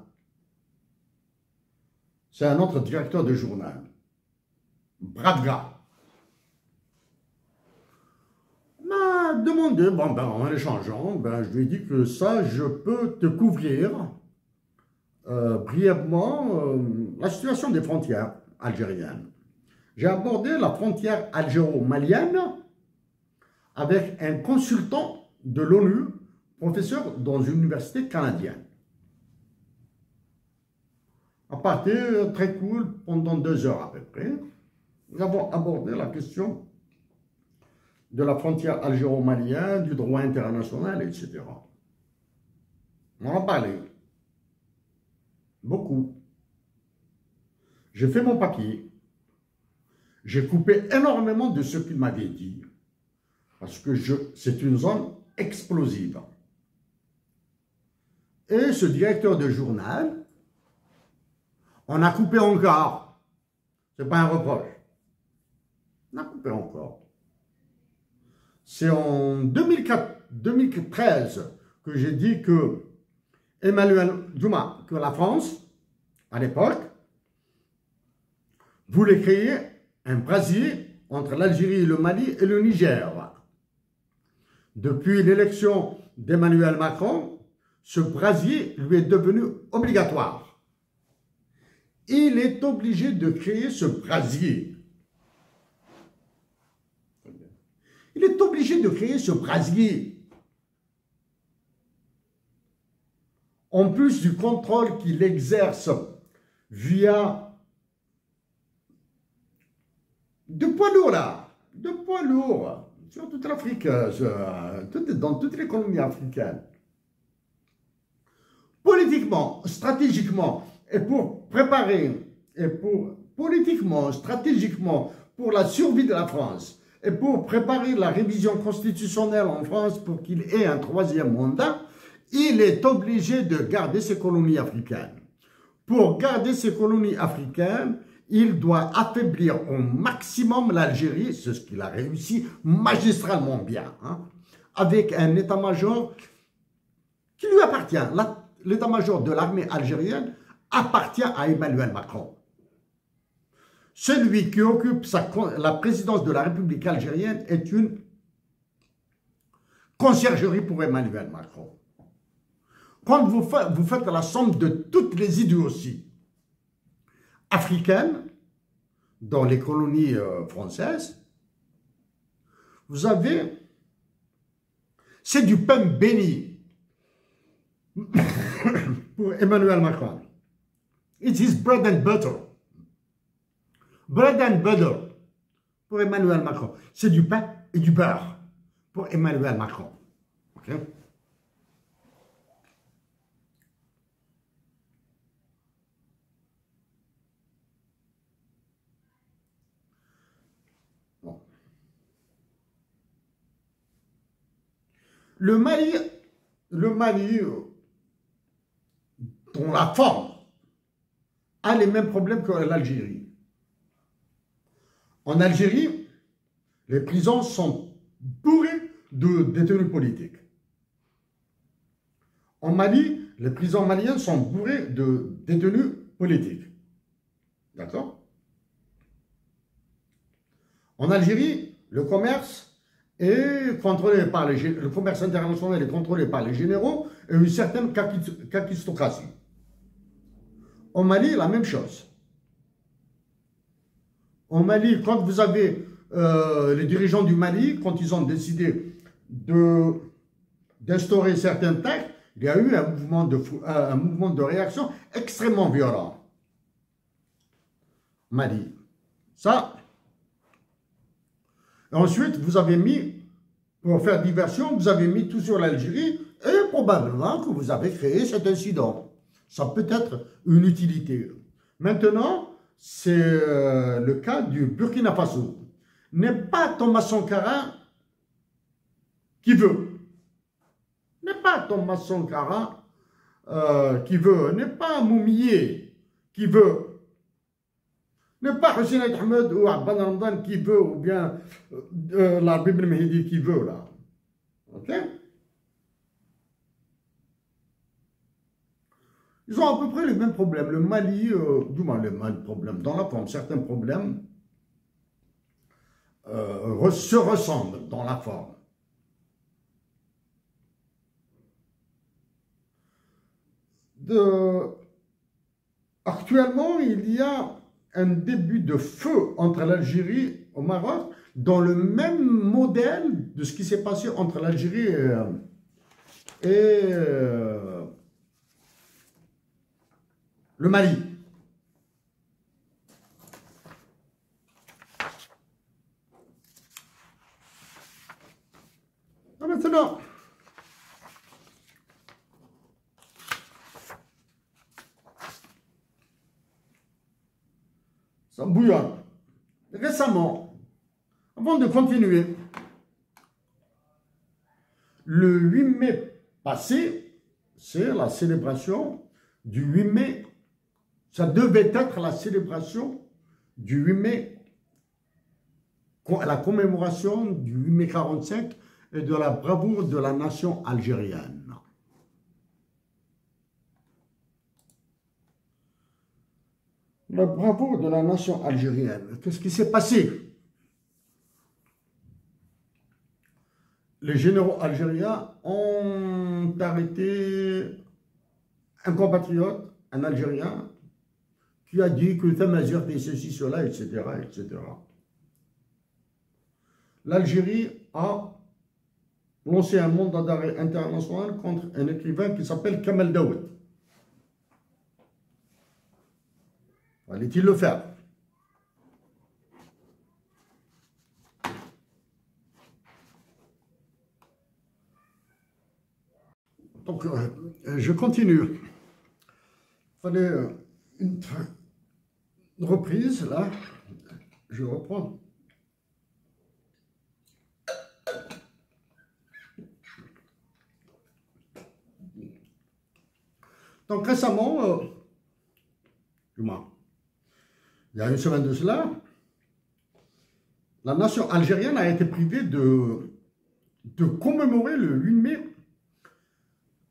C'est un autre directeur de journal. Brave gars. M'a demandé, en échangeant, je lui ai dit que ça, je peux te couvrir brièvement la situation des frontières algériennes. J'ai abordé la frontière algéro-malienne avec un consultant de l'ONU, professeur dans une université canadienne. À partir très cool, pendant 2 heures à peu près, nous avons abordé la question de la frontière algéro-malienne, du droit international, etc. On en a parlé. Beaucoup. J'ai fait mon papier. J'ai coupé énormément de ce qu'il m'avait dit. Parce que c'est une zone explosive. Et ce directeur de journal, on a coupé encore. Ce n'est pas un reproche. On a coupé encore. C'est en 2013 que j'ai dit que que la France, à l'époque, voulait créer un brasier entre l'Algérie, le Mali et le Niger. Depuis l'élection d'Emmanuel Macron, ce brasier lui est devenu obligatoire. Il est obligé de créer ce brasier. Il est obligé de créer ce brasier. en plus du contrôle qu'il exerce via de poids lourds là, de poids lourds sur toute l'Afrique, dans toutes les colonies africaines. Politiquement, stratégiquement, et pour préparer, et pour politiquement, stratégiquement, pour la survie de la France, et pour préparer la révision constitutionnelle en France pour qu'il ait un troisième mandat, il est obligé de garder ses colonies africaines. Pour garder ses colonies africaines, il doit affaiblir au maximum l'Algérie, c'est ce qu'il a réussi magistralement bien, hein, avec un état-major qui lui appartient. L'état-major de l'armée algérienne appartient à Emmanuel Macron. Celui qui occupe la présidence de la République algérienne est une conciergerie pour Emmanuel Macron. Quand vous faites la somme de toutes les idioties africaines dans les colonies françaises, vous avez, c'est du pain béni pour Emmanuel Macron. It is bread and butter. Bread and butter pour Emmanuel Macron. C'est du pain et du beurre pour Emmanuel Macron. Okay? Bon. Le Mali, dont la forme, a les mêmes problèmes que l'Algérie. En Algérie, les prisons sont bourrées de détenus politiques. En Mali, les prisons maliennes sont bourrées de détenus politiques. D'accord? En Algérie, le commerce est contrôlé par le commerce international est contrôlé par les généraux et une certaine kakistocratie. En Mali, la même chose. En Mali, quand vous avez les dirigeants du Mali, quand ils ont décidé d'instaurer certains taxes, il y a eu un mouvement de réaction extrêmement violent. Mali. Ça. Et ensuite, vous avez mis, pour faire diversion, vous avez mis tout sur l'Algérie et probablement que vous avez créé cet incident. Ça peut être une utilité. Maintenant, c'est le cas du Burkina Faso. N'est pas Thomas Sankara qui veut. N'est pas Thomas Sankara qui veut. N'est pas Moumié qui veut. N'est pas Hussein Ahmed ou Abban Ramadan qui veut, ou bien la Bible Mehdi qui veut, là. Ok? Ils ont à peu près les mêmes problèmes. Le Mali, du moins les mêmes problèmes, dans la forme, certains problèmes se ressemblent dans la forme. Actuellement, il y a un début de feu entre l'Algérie et le Maroc dans le même modèle de ce qui s'est passé entre l'Algérie et le Mali. Maintenant, ça bouillonne. Récemment, avant de continuer, le 8 mai passé, c'est la célébration du 8 mai. Ça devait être la célébration du 8 mai, la commémoration du 8 mai 45 et de la bravoure de la nation algérienne. La bravoure de la nation algérienne. Qu'est-ce qui s'est passé? Les généraux algériens ont arrêté un compatriote, un Algérien, qui a dit que Tamazir fait ceci, cela, etc., etc. L'Algérie a lancé un mandat d'arrêt international contre un écrivain qui s'appelle Kamel Daoud. Fallait-il le faire? Donc, je continue. Il fallait une reprise, là. Je reprends. Donc récemment, il y a une semaine de cela, la nation algérienne a été privée de commémorer le 8 mai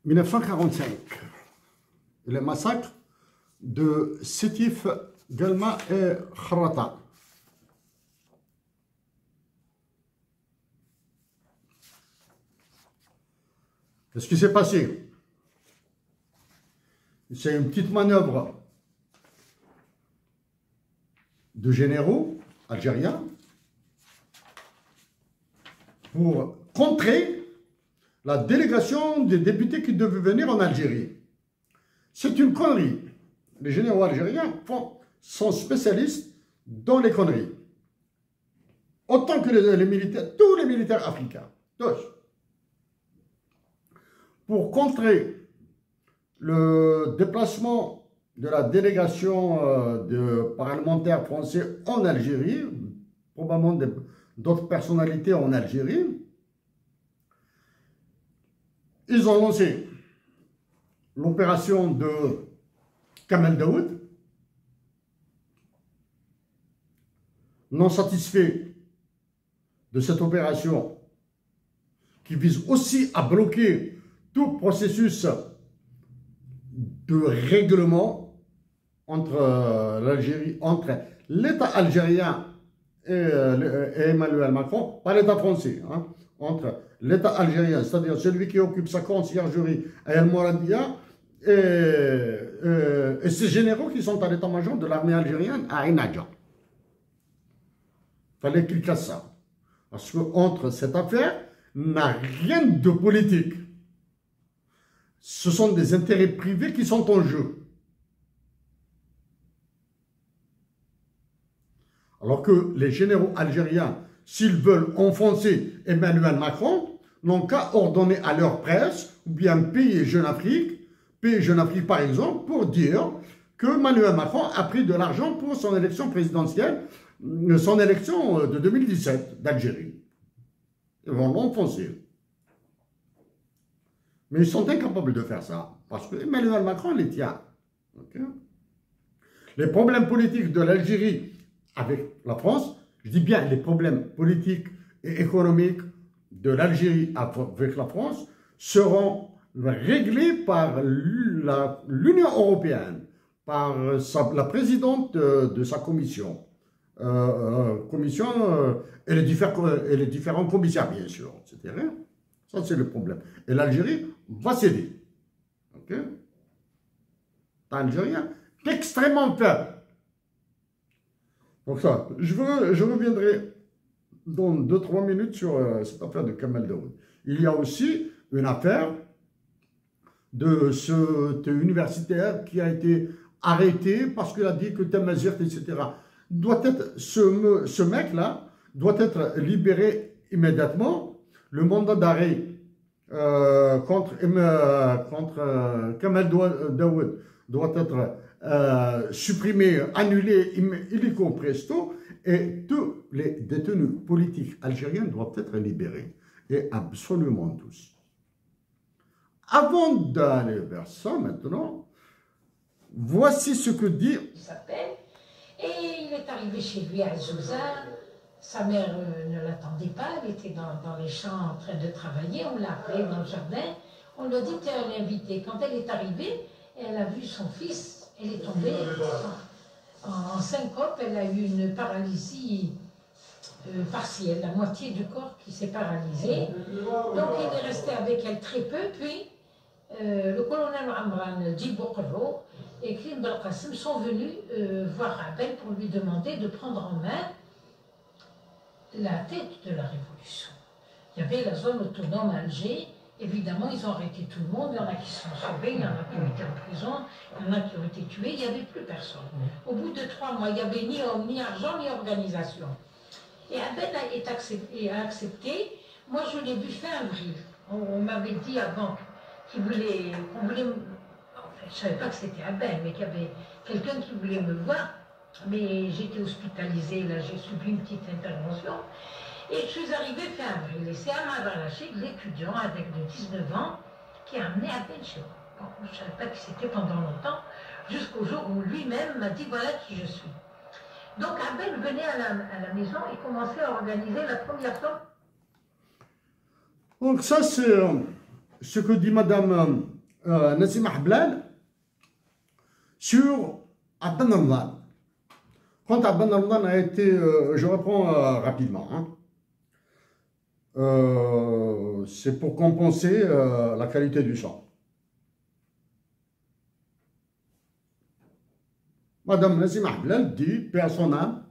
1945, le massacre de Sétif, Guelma et Kharata. Qu'est-ce qui s'est passé? C'est une petite manœuvre de généraux algériens pour contrer la délégation des députés qui devaient venir en Algérie. C'est une connerie. Les généraux algériens sont spécialistes dans les conneries. Autant que les militaires, tous les militaires africains, tous. Pour contrer le déplacement de la délégation de parlementaires français en Algérie, probablement d'autres personnalités en Algérie, ils ont lancé l'opération de Kamel Daoud. Non satisfait de cette opération qui vise aussi à bloquer tout processus de règlement entre l'Algérie, entre l'État algérien et Emmanuel Macron, pas l'État français, hein, entre l'État algérien, c'est-à-dire celui qui occupe sa conciergerie à El Mouradia, et ces généraux qui sont à l'état-major de l'armée algérienne à Inadja. Il fallait qu'il casse ça. Parce qu'entre cette affaire, n'a rien de politique. Ce sont des intérêts privés qui sont en jeu. Alors que les généraux algériens, s'ils veulent enfoncer Emmanuel Macron, n'ont qu'à ordonner à leur presse, ou bien payer Jeune Afrique par exemple, pour dire que Emmanuel Macron a pris de l'argent pour son élection présidentielle, son élection de 2017 d'Algérie. Ils vont l'enfoncer. Mais ils sont incapables de faire ça, parce que Emmanuel Macron les tient. Okay? Les problèmes politiques de l'Algérie avec la France, je dis bien les problèmes politiques et économiques de l'Algérie avec la France, seront réglés par l'Union européenne, par la présidente de sa commission. Et les différents commissaires, bien sûr, etc. Ça, c'est le problème. Et l'Algérie va céder. Ok? L'Algérien est extrêmement faible. Donc ça, je reviendrai dans 2-3 minutes sur cette affaire de Kamel Daoud. Il y a aussi une affaire de cet universitaire qui a été arrêté parce qu'il a dit que Tamazirt, etc. Ce mec-là doit être libéré immédiatement. Le mandat d'arrêt contre Kamel Daoud doit être supprimé, annulé illico presto, et tous les détenus politiques algériens doivent être libérés, et absolument tous. Avant d'aller vers ça maintenant, voici ce que dit... Il s'appelle, et il est arrivé chez lui à Zouza. Sa mère ne l'attendait pas, elle était dans les champs en train de travailler, on l'a appelée dans le jardin, on lui a dit « t'es un invité ». Quand elle est arrivée, elle a vu son fils, elle est tombée en syncope, elle a eu une paralysie partielle, la moitié du corps qui s'est paralysé. Donc il est resté avec elle très peu, puis le colonel Amran Djiboukro et Krim Belkacem sont venus voir Abel pour lui demander de prendre en main la tête de la révolution. Il y avait la zone autonome à Alger Évidemment, ils ont arrêté tout le monde. Il y en a qui se sont sauvés, il y en a qui ont été en prison, il y en a qui ont été tués. Il n'y avait plus personne. Au bout de 3 mois, il n'y avait ni homme, ni argent, ni organisation. Et Abed a accepté. Moi, je l'ai vu fin avril. On m'avait dit avant qu'on voulait... Enfin, je ne savais pas que c'était Abed, mais qu'il y avait quelqu'un qui voulait me voir. Mais j'étais hospitalisée, là, j'ai subi une petite intervention. Et je suis arrivée fin avril. Et c'est Ahmad Rachid, l'étudiant avec de 19 ans, qui a amené Abed chez moi. Bon, je ne savais pas qui c'était pendant longtemps, jusqu'au jour où lui-même m'a dit voilà qui je suis. Donc Abed venait à la maison et commençait à organiser la première somme. Donc ça, c'est ce que dit Madame Nassima Hablal sur Abban Ramadan. Quand Abban Ramadan a été, je reprends rapidement, hein. C'est pour compenser la qualité du sang. Madame Nassima Hablal dit, paix à son âme,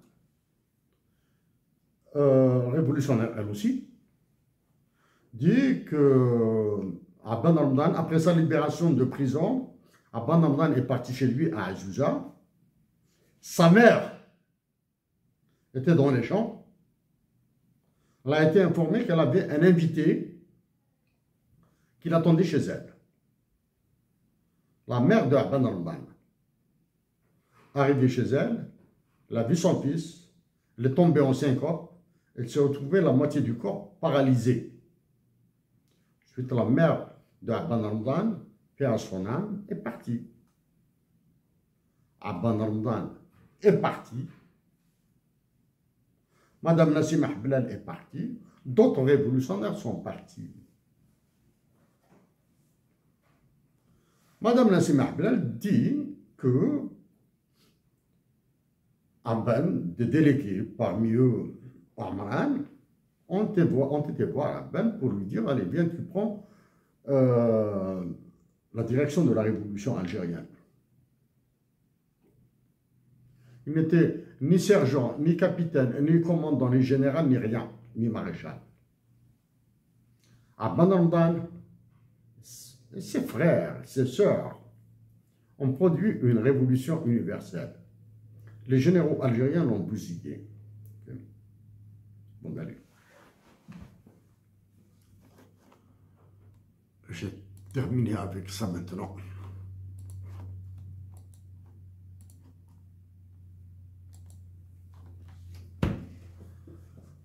révolutionnaire elle aussi, dit que Abban Ramadan, après sa libération de prison, Abban Ramadan est parti chez lui à Azusa. Sa mère était dans les champs. Elle a été informée qu'elle avait un invité qui l'attendait chez elle. La mère de Abban Ramadan. Arrivée chez elle, elle a vu son fils, elle est tombée en syncope, elle s'est retrouvée la moitié du corps paralysée. Ensuite, la mère de Abban Ramadan, paix à son âme, est partie. Abban Ramadan est parti. Madame Nassima Hablal est partie. D'autres révolutionnaires sont partis. Madame Nassima Hablal dit que Abban, des délégués, parmi eux Omran, ont été voir Abban pour lui dire allez, viens, tu prends la direction de la révolution algérienne. Il n'était ni sergent, ni capitaine, ni commandant, ni général, ni rien, ni maréchal. Abban Ramadan, ses frères, ses sœurs ont produit une révolution universelle. Les généraux algériens l'ont bousillé. Bon, allez. J'ai terminé avec ça maintenant.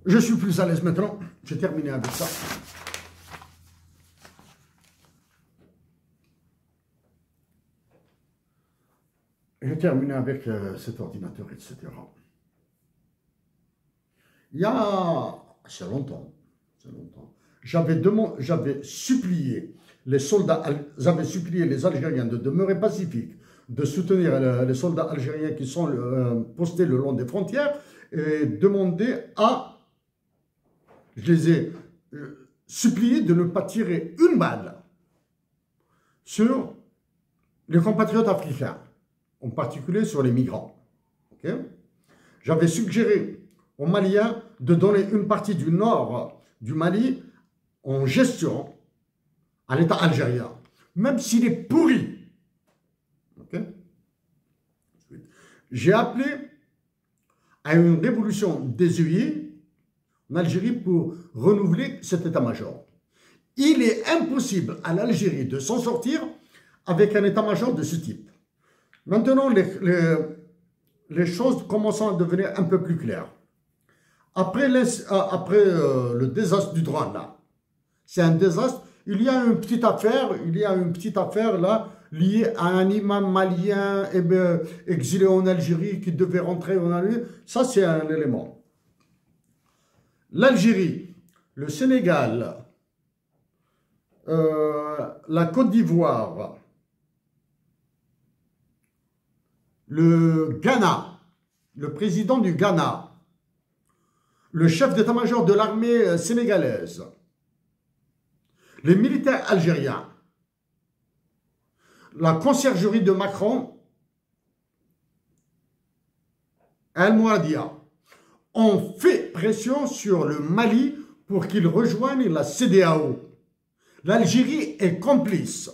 Je suis plus à l'aise maintenant. J'ai terminé avec ça. J'ai terminé avec cet ordinateur, etc. Il y a... c'est longtemps. J'avais supplié les soldats, j'avais supplié les Algériens de demeurer pacifiques, de soutenir les soldats algériens qui sont postés le long des frontières et demander à... Je les ai suppliés de ne pas tirer une balle sur les compatriotes africains, en particulier sur les migrants. Okay? J'avais suggéré aux Maliens de donner une partie du nord du Mali en gestion à l'État algérien, même s'il est pourri. Okay? J'ai appelé à une révolution désuétée en Algérie pour renouveler cet état-major. Il est impossible à l'Algérie de s'en sortir avec un état-major de ce type. Maintenant, les choses commencent à devenir un peu plus claires. Après le désastre du drone, là, c'est un désastre. Il y a une petite affaire là, liée à un imam malien exilé en Algérie qui devait rentrer en Algérie. Ça, c'est un élément. L'Algérie, le Sénégal, la Côte d'Ivoire, le Ghana, le président du Ghana, le chef d'état-major de l'armée sénégalaise, les militaires algériens, la conciergerie de Macron, Al-Mouadia, ont fait pression sur le Mali pour qu'il rejoigne la CEDEAO. L'Algérie est complice.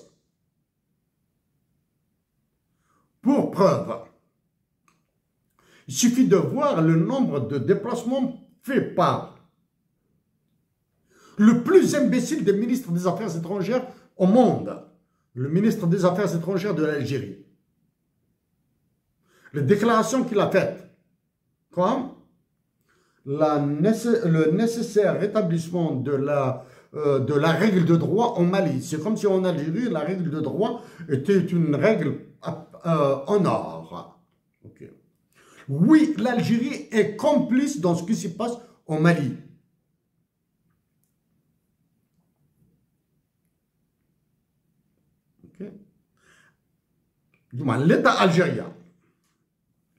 Pour preuve, il suffit de voir le nombre de déplacements faits par le plus imbécile des ministres des Affaires étrangères au monde, le ministre des Affaires étrangères de l'Algérie. Les déclarations qu'il a faites, comme le nécessaire rétablissement de la règle de droit en Mali. C'est comme si en Algérie, la règle de droit était une règle en or. Okay. Oui, l'Algérie est complice dans ce qui se passe au Mali. Okay. L'État algérien,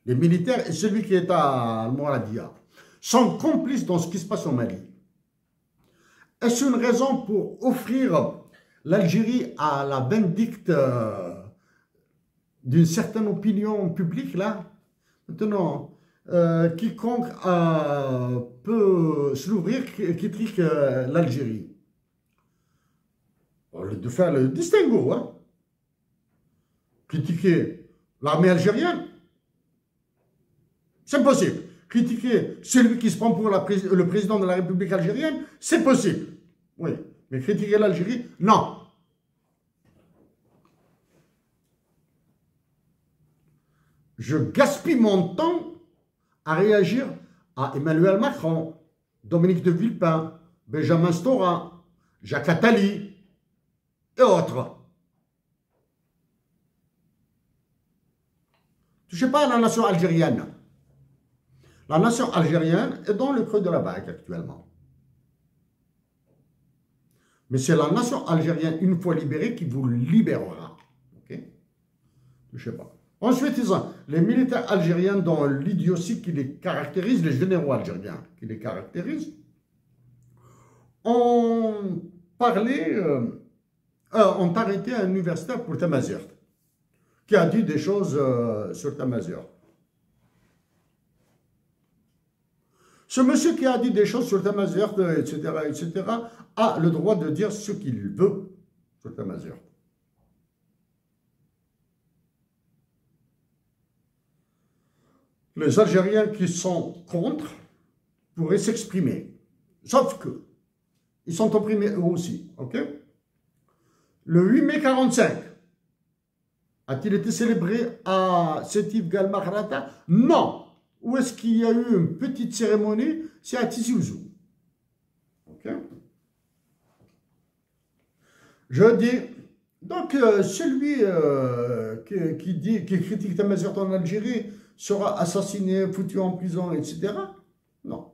les militaires et celui qui est à Mouradia sont complices dans ce qui se passe au Mali. Est-ce une raison pour offrir l'Algérie à la vindicte d'une certaine opinion publique là? Maintenant, quiconque peut se l'ouvrir critique l'Algérie. De faire le distinguo, hein? Critiquer l'armée algérienne, c'est possible. Critiquer celui qui se prend pour le président de la République algérienne, c'est possible. Oui, mais critiquer l'Algérie, non. Je gaspille mon temps à réagir à Emmanuel Macron, Dominique de Villepin, Benjamin Stora, Jacques Attali et autres. Touchez pas à la nation algérienne. La nation algérienne est dans le creux de la vague actuellement. Mais c'est la nation algérienne, une fois libérée, qui vous libérera. Ok? Je sais pas. Ensuite, les militaires algériens, dans l'idiotie qui les caractérise, les généraux algériens qui les caractérisent, ont arrêté un universitaire pour Tamazight, qui a dit des choses sur Tamazight. Ce monsieur qui a dit des choses sur Tamazight, etc., a le droit de dire ce qu'il veut sur Tamazight. Les Algériens qui sont contre pourraient s'exprimer. Sauf que, ils sont opprimés eux aussi. Ok? Le 8 mai 1945, a-t-il été célébré à Sétif Galmahrata? Non! Où est-ce qu'il y a eu une petite cérémonie? C'est à Tizi Ouzou. Ok? Je dis, donc celui qui critique Tamazight en Algérie sera assassiné, foutu en prison, etc. Non.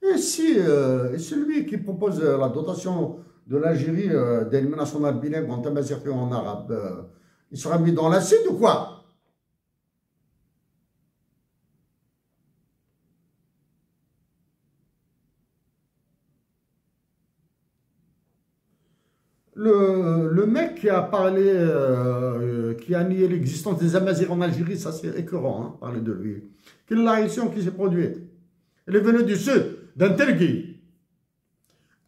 Et si celui qui propose la dotation de l'Algérie d'élimination albinaire en Tamazight en arabe, il sera mis dans l'acide ou quoi? Le mec qui a parlé, qui a nié l'existence des Amazirs en Algérie, ça c'est écœurant, hein, parler de lui. Quelle est la réaction qui s'est produite? Elle est venue du sud, d'un Telgui.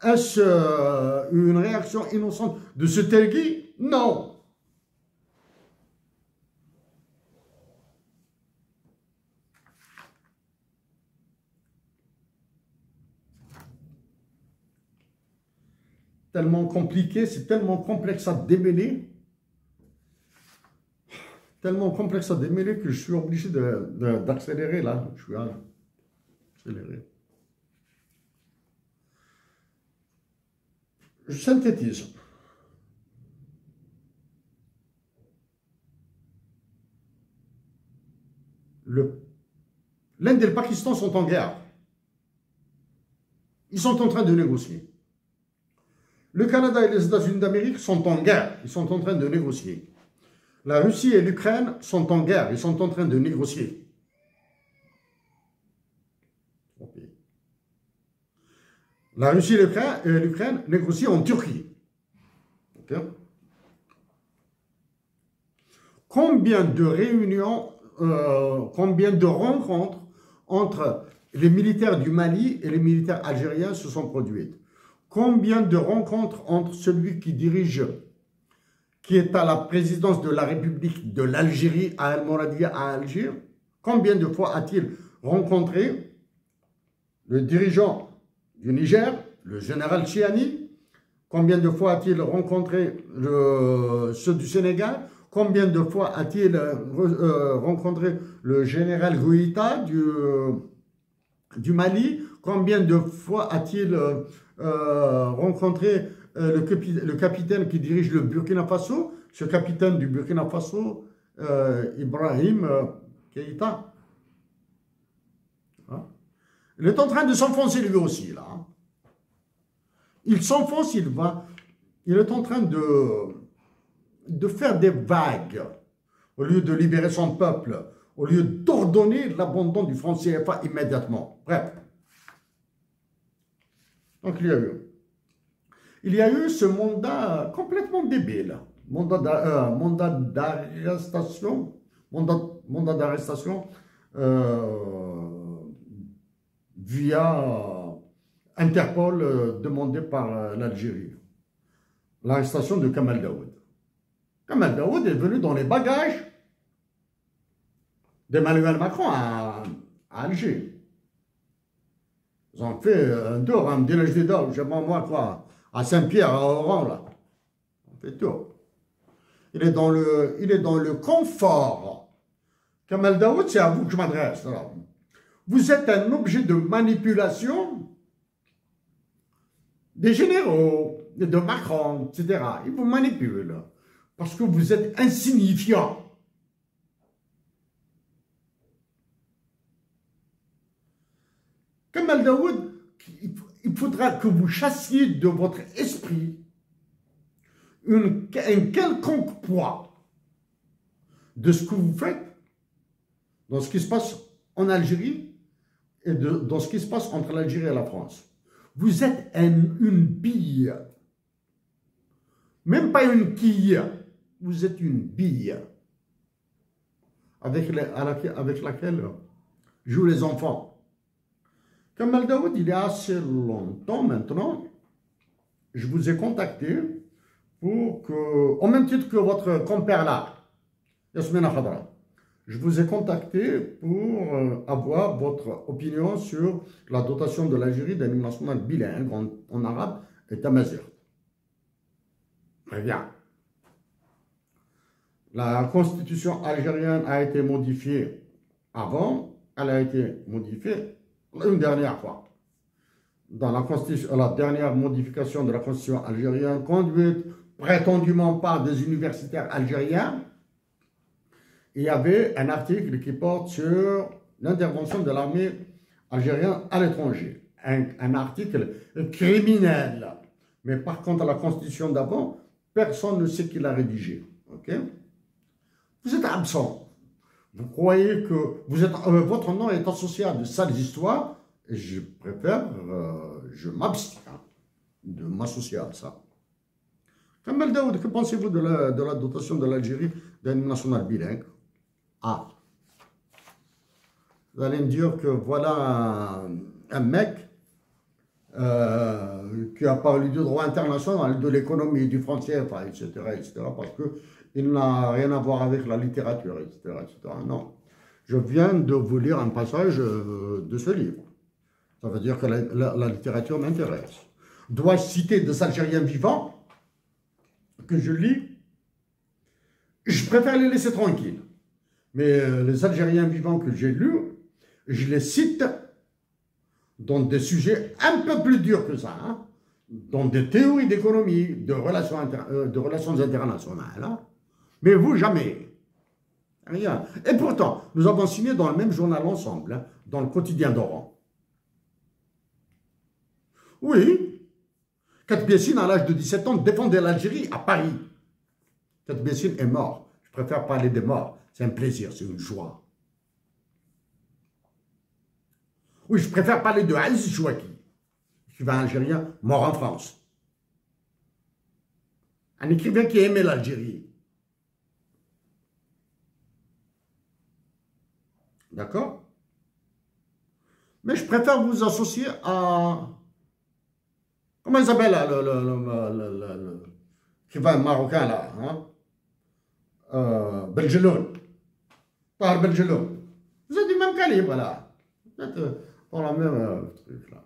Est-ce une réaction innocente de ce Telgui? Non. Tellement compliqué, c'est tellement complexe à démêler. Tellement complexe à démêler que je suis obligé d'accélérer là. Je suis accéléré. Je synthétise. L'Inde et le Pakistan sont en guerre. Ils sont en train de négocier. Le Canada et les États-Unis d'Amérique sont en guerre. Ils sont en train de négocier. La Russie et l'Ukraine sont en guerre. Ils sont en train de négocier. Okay. La Russie et l'Ukraine négocient en Turquie. Okay. Combien de réunions, combien de rencontres entre les militaires du Mali et les militaires algériens se sont produites? Combien de rencontres entre celui qui dirige, qui est à la présidence de la République de l'Algérie, à Al-Mouradia, à Alger, combien de fois a-t-il rencontré le dirigeant du Niger, le général Chiani? Combien de fois a-t-il rencontré ceux du Sénégal? Combien de fois a-t-il rencontré le général Goïta du Mali? Combien de fois a-t-il rencontré le capitaine qui dirige le Burkina Faso? Ce capitaine du Burkina Faso, Ibrahim Keïta. Hein? Il est en train de s'enfoncer lui aussi, là. Hein? Il s'enfonce, il est en train de faire des vagues, au lieu de libérer son peuple, au lieu d'ordonner l'abandon du franc CFA immédiatement. Bref. Donc il y a eu ce mandat complètement débile, mandat d'arrestation, via Interpol demandé par l'Algérie. L'arrestation de Kamal Daoud. Kamal Daoud est venu dans les bagages d'Emmanuel Macron à Alger. Ils ont fait un tour, un village de Dao, je sais pas moi quoi, à Saint-Pierre, à Oran, là. On fait tour. Il est dans le confort. Kamal Daoud, c'est à vous que je m'adresse. Vous êtes un objet de manipulation des généraux, de Macron, etc. Ils vous manipulent parce que vous êtes insignifiant. Kamal Daoud, il faudra que vous chassiez de votre esprit un quelconque poids de ce que vous faites dans ce qui se passe en Algérie et dans ce qui se passe entre l'Algérie et la France. Vous êtes une bille, même pas une quille, vous êtes une bille avec laquelle jouent les enfants. Kamal Daoud, il y a assez longtemps maintenant, je vous ai contacté pour que, au même titre que votre compère là, Yasmina Khadra, je vous ai contacté pour avoir votre opinion sur la dotation de l'Algérie d'un hymne national bilingue en arabe et tamazight. Très bien. La constitution algérienne a été modifiée avant, elle a été modifiée une dernière fois. Dans la dernière modification de la constitution algérienne, conduite prétendument par des universitaires algériens, il y avait un article qui porte sur l'intervention de l'armée algérienne à l'étranger. Un article criminel. Mais par contre, la constitution d'avant, personne ne sait qui l'a rédigé. Okay? Vous êtes absent. Vous croyez que votre nom est associé à de sales histoires, et je préfère, je m'abstiens de m'associer à ça. Kamal Daoud, que pensez-vous de la dotation de l'Algérie d'un hymne national bilingue? Ah, vous allez me dire que voilà un mec qui a parlé du droit international, de l'économie, du franc CFA, etc., parce qu'il n'a rien à voir avec la littérature, etc., etc. Non, je viens de vous lire un passage de ce livre. Ça veut dire que la littérature m'intéresse. Dois-je citer des Algériens vivants que je lis? Je préfère les laisser tranquilles. Mais les Algériens vivants que j'ai lus, je les cite dans des sujets un peu plus durs que ça, hein, dans des théories d'économie, de relations internationales. Hein. Mais vous, jamais. Rien. Et pourtant, nous avons signé dans le même journal ensemble, hein, dans le quotidien d'Oran. Oui, Kat Bessine, à l'âge de 17 ans, défendait l'Algérie à Paris. Kat Bessine est mort. Je préfère parler des morts. C'est un plaisir, c'est une joie. Oui, je préfère parler de Aziz Chouaki, écrivain algérien mort en France. Un écrivain qui aimait l'Algérie. D'accord? Mais je préfère vous associer à Comment il s'appelle là, l'écrivain marocain là, hein? Belgeloun. Tahar Belgeloun. Vous êtes du même calibre là. Vous êtes dans la même truc là.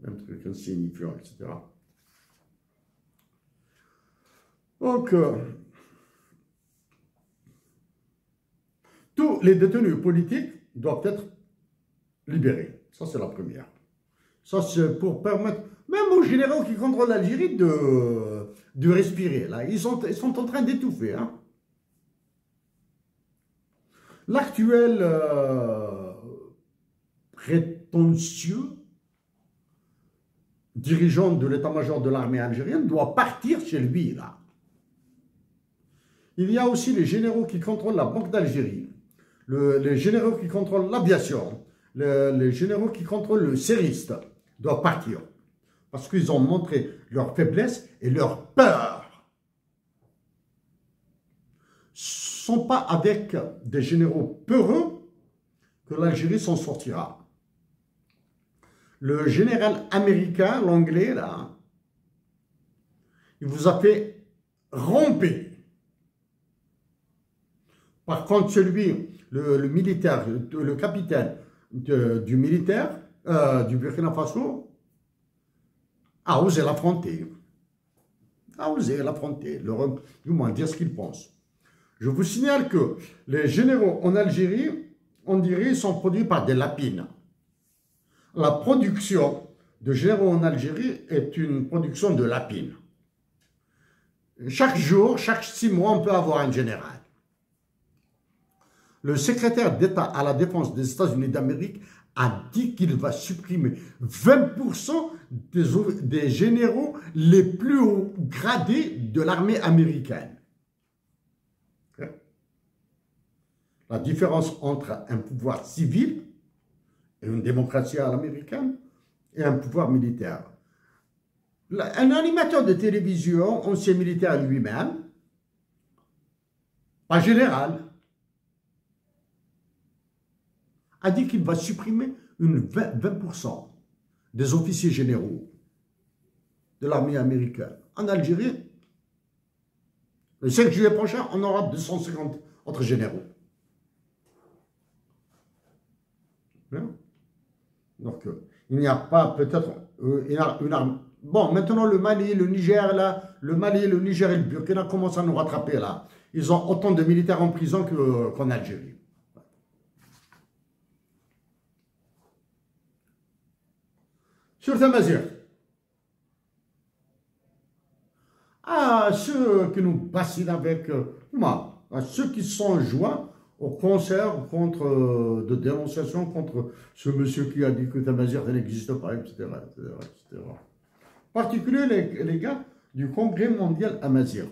Même truc insignifiant, etc. Donc, tous les détenus politiques doivent être libérés. Ça, c'est la première. Ça, c'est pour permettre, même aux généraux qui contrôlent l'Algérie, de respirer. Là, ils sont en train d'étouffer. Hein. L'actuel prétentieux dirigeant de l'état-major de l'armée algérienne doit partir chez lui, là. Il y a aussi les généraux qui contrôlent la Banque d'Algérie, les généraux qui contrôlent l'aviation, les généraux qui contrôlent le CERIST doivent partir. Parce qu'ils ont montré leur faiblesse et leur peur. Ce ne sont pas avec des généraux peureux que l'Algérie s'en sortira. Le général américain, l'anglais, là, il vous a fait ramper. Par contre, celui, le militaire, le capitaine du militaire, du Burkina Faso, a osé l'affronter. A osé l'affronter, du moins dire ce qu'il pense. Je vous signale que les généraux en Algérie, on dirait, sont produits par des lapines. La production de généraux en Algérie est une production de lapines. Chaque jour, chaque 6 mois, on peut avoir un général. Le secrétaire d'État à la défense des États-Unis d'Amérique a dit qu'il va supprimer 20% des généraux les plus hauts gradés de l'armée américaine. La différence entre un pouvoir civil et une démocratie à l'américaine et un pouvoir militaire. Un animateur de télévision, ancien militaire lui-même, pas général, a dit qu'il va supprimer 20% des officiers généraux de l'armée américaine. En Algérie, le 5 juillet prochain, on aura 250 autres généraux. Donc, il n'y a pas peut-être une arme. Bon, maintenant le Mali, le Niger, là, le Mali, le Niger et le Burkina commencent à nous rattraper là. Ils ont autant de militaires en prison qu'en Algérie. Sur Tamazir, à ceux qui nous bassinent avec moi, à ceux qui sont joints au concert de dénonciation contre ce monsieur qui a dit que Tamazir n'existe pas, etc., etc., etc. En particulier les gars du Congrès mondial Amazir.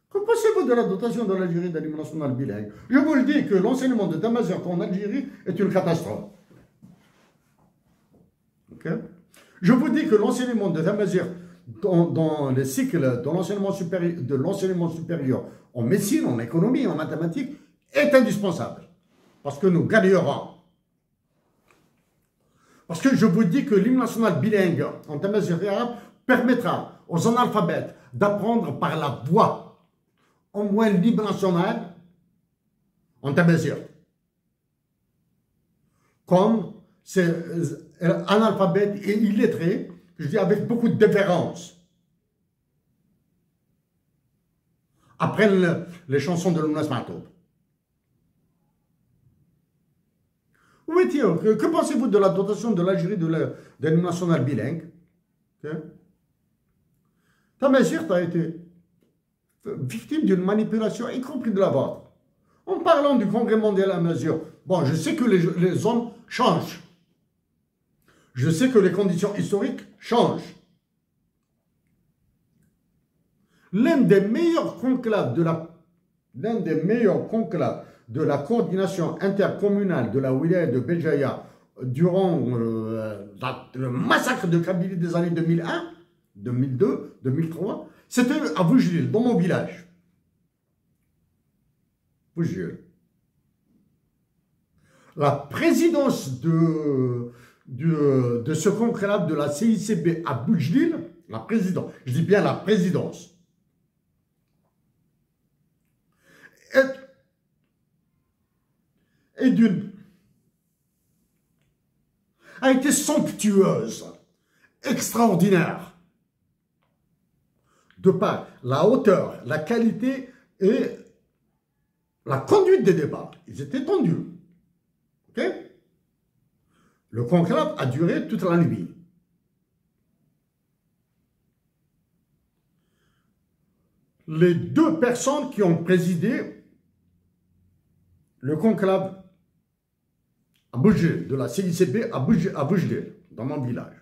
Que pensez-vous de la dotation de l'Algérie d'un hymne national bilingue? Je vous le dis que l'enseignement de Tamazir en Algérie est une catastrophe. Okay? Je vous dis que l'enseignement de Tamazir dans les cycles de l'enseignement supérieur en médecine, en économie, en mathématiques est indispensable. Parce que nous gagnerons. Parce que je vous dis que l'hymne national bilingue en Tamazir arabe permettra aux analphabètes d'apprendre par la voix au moins l'hymne national en Tamazir. Comme c'est analphabète et illettré, je dis avec beaucoup de déférence. Apprennent les chansons de Lounas Matoub. Que pensez-vous de la dotation de l'Algérie de l'hymne national bilingue? Tamazir a été victime d'une manipulation, y compris de la vôtre. En parlant du Congrès mondial à mesure, bon, je sais que les hommes changent. Je sais que les conditions historiques changent. L'un des meilleurs conclaves de la coordination intercommunale de la wilaya de Béjaïa durant le massacre de Kabylie des années 2001, 2002, 2003, c'était à Boujil, dans mon village. Boujil. La présidence de ce conclave de la CICB à Boujlil, la présidence, je dis bien la présidence, a été somptueuse, extraordinaire, de par la hauteur, la qualité et la conduite des débats. Ils étaient tendus. Ok? Le conclave a duré toute la nuit. Les deux personnes qui ont présidé le conclave à Boujlil, de la CICB à Boujlil, dans mon village.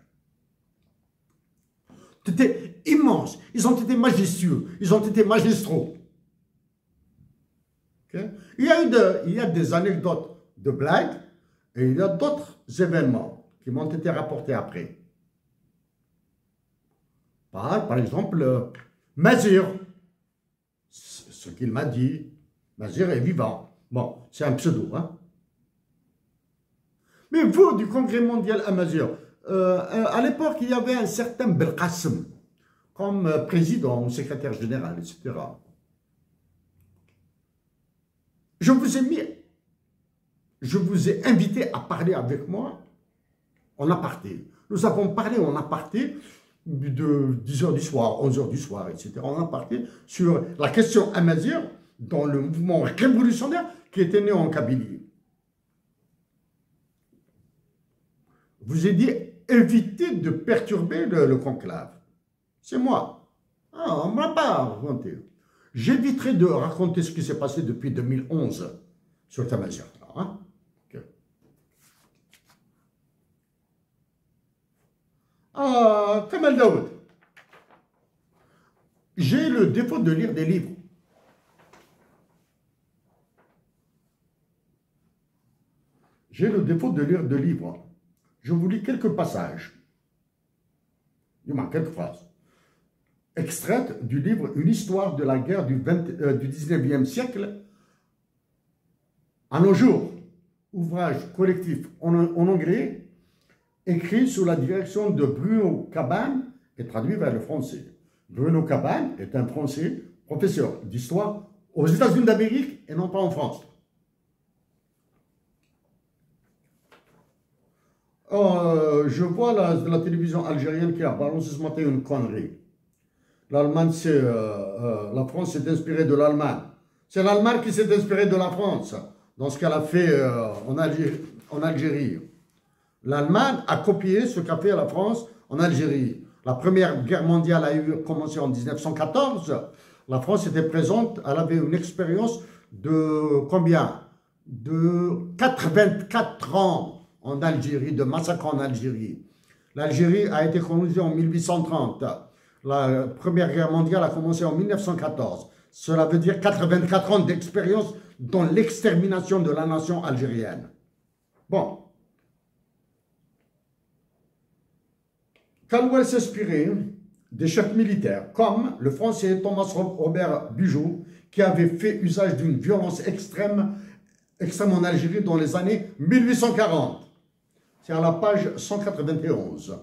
C'était immense. Ils ont été majestueux. Ils ont été magistraux. Okay? Il y a des anecdotes de blagues et il y a d'autres événements qui m'ont été rapportés après. Par exemple, Mazir, ce qu'il m'a dit, Mazir est vivant. Bon, c'est un pseudo, hein. Mais vous, du Congrès mondial à Mazir, à l'époque, il y avait un certain Belkacem comme président ou secrétaire général, etc. Je vous ai invité à parler avec moi en aparté. Nous avons parlé en aparté de 10h du soir, 11h du soir, etc. En aparté sur la question Amazir dans le mouvement révolutionnaire qui était né en Kabylie. Je vous ai dit, évitez de perturber le conclave. C'est moi. Ah, on ne m'a pas raconté. J'éviterai de raconter ce qui s'est passé depuis 2011 sur Tamazir. Hein? Okay. Ah, Kamal Daoud. J'ai le défaut de lire des livres. J'ai le défaut de lire des livres. Je vous lis quelques passages. Il manque quelques phrases. Extraite du livre Une histoire de la guerre du 19e siècle à nos jours. Ouvrage collectif en anglais, écrit sous la direction de Bruno Cabane et traduit vers le français. Bruno Cabane est un Français, professeur d'histoire aux États-Unis d'Amérique et non pas en France. Je vois la télévision algérienne qui a balancé ce matin une connerie. L'Allemagne, la France s'est inspirée de l'Allemagne. C'est l'Allemagne qui s'est inspirée de la France dans ce qu'elle a fait en Algérie. L'Allemagne a copié ce qu'a fait la France en Algérie. La Première Guerre mondiale a commencé en 1914. La France était présente, elle avait une expérience de combien? De 84 ans en Algérie, de massacre en Algérie. L'Algérie a été colonisée en 1830. La Première Guerre mondiale a commencé en 1914. Cela veut dire 84 ans d'expérience dans l'extermination de la nation algérienne. Bon. Caldwell s'inspirait des chefs militaires, comme le Français Thomas Robert Bugeaud, qui avait fait usage d'une violence extrême en Algérie dans les années 1840. C'est à la page 191.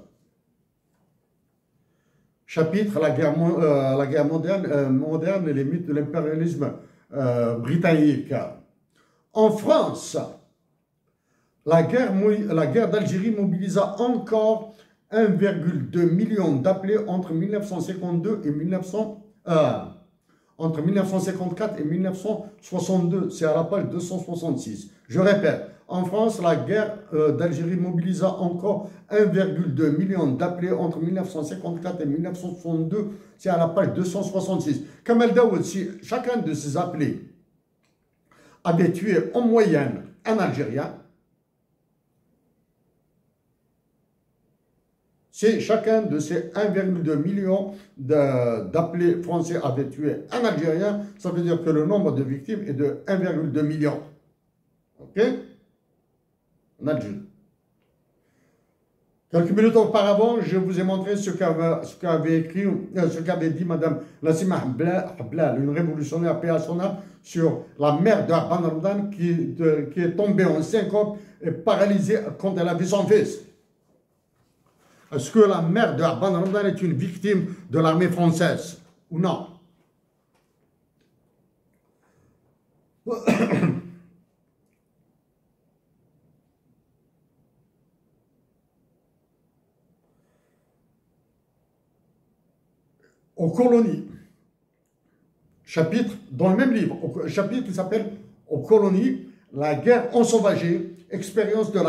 Chapitre la guerre moderne et les mythes de l'impérialisme britannique. En France, la guerre d'Algérie mobilisa encore 1,2 million d'appelés entre 1952 et entre 1954 et 1962. C'est à la page 266. Je répète, en France, la guerre d'Algérie mobilisa encore 1,2 million d'appelés entre 1954 et 1962. C'est à la page 266. Kamal Daoud, si chacun de ces appelés avait tué en moyenne un Algérien, si chacun de ces 1,2 million d'appelés français avait tué un Algérien, ça veut dire que le nombre de victimes est de 1,2 million. Ok? En Algérie. Quelques minutes auparavant, je vous ai montré ce qu'avait dit Mme Nassima Blal, une révolutionnaire paix à son âme, sur la mère d'Arban Ramdan qui est tombée en syncope et paralysée quand elle a vu son fils. Est-ce que la mère de Abban Ramdan est une victime de l'armée française ou non? Aux colonies, chapitre, dans le même livre, chapitre qui s'appelle Aux colonies, la guerre ensauvagée, expérience de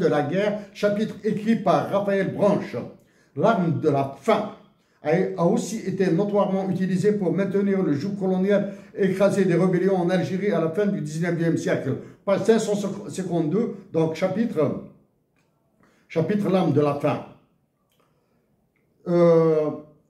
la guerre, chapitre écrit par Raphaël Branche. L'arme de la faim a aussi été notoirement utilisée pour maintenir le joug colonial et écraser des rébellions en Algérie à la fin du 19e siècle. Page 552, donc chapitre l'arme de la faim.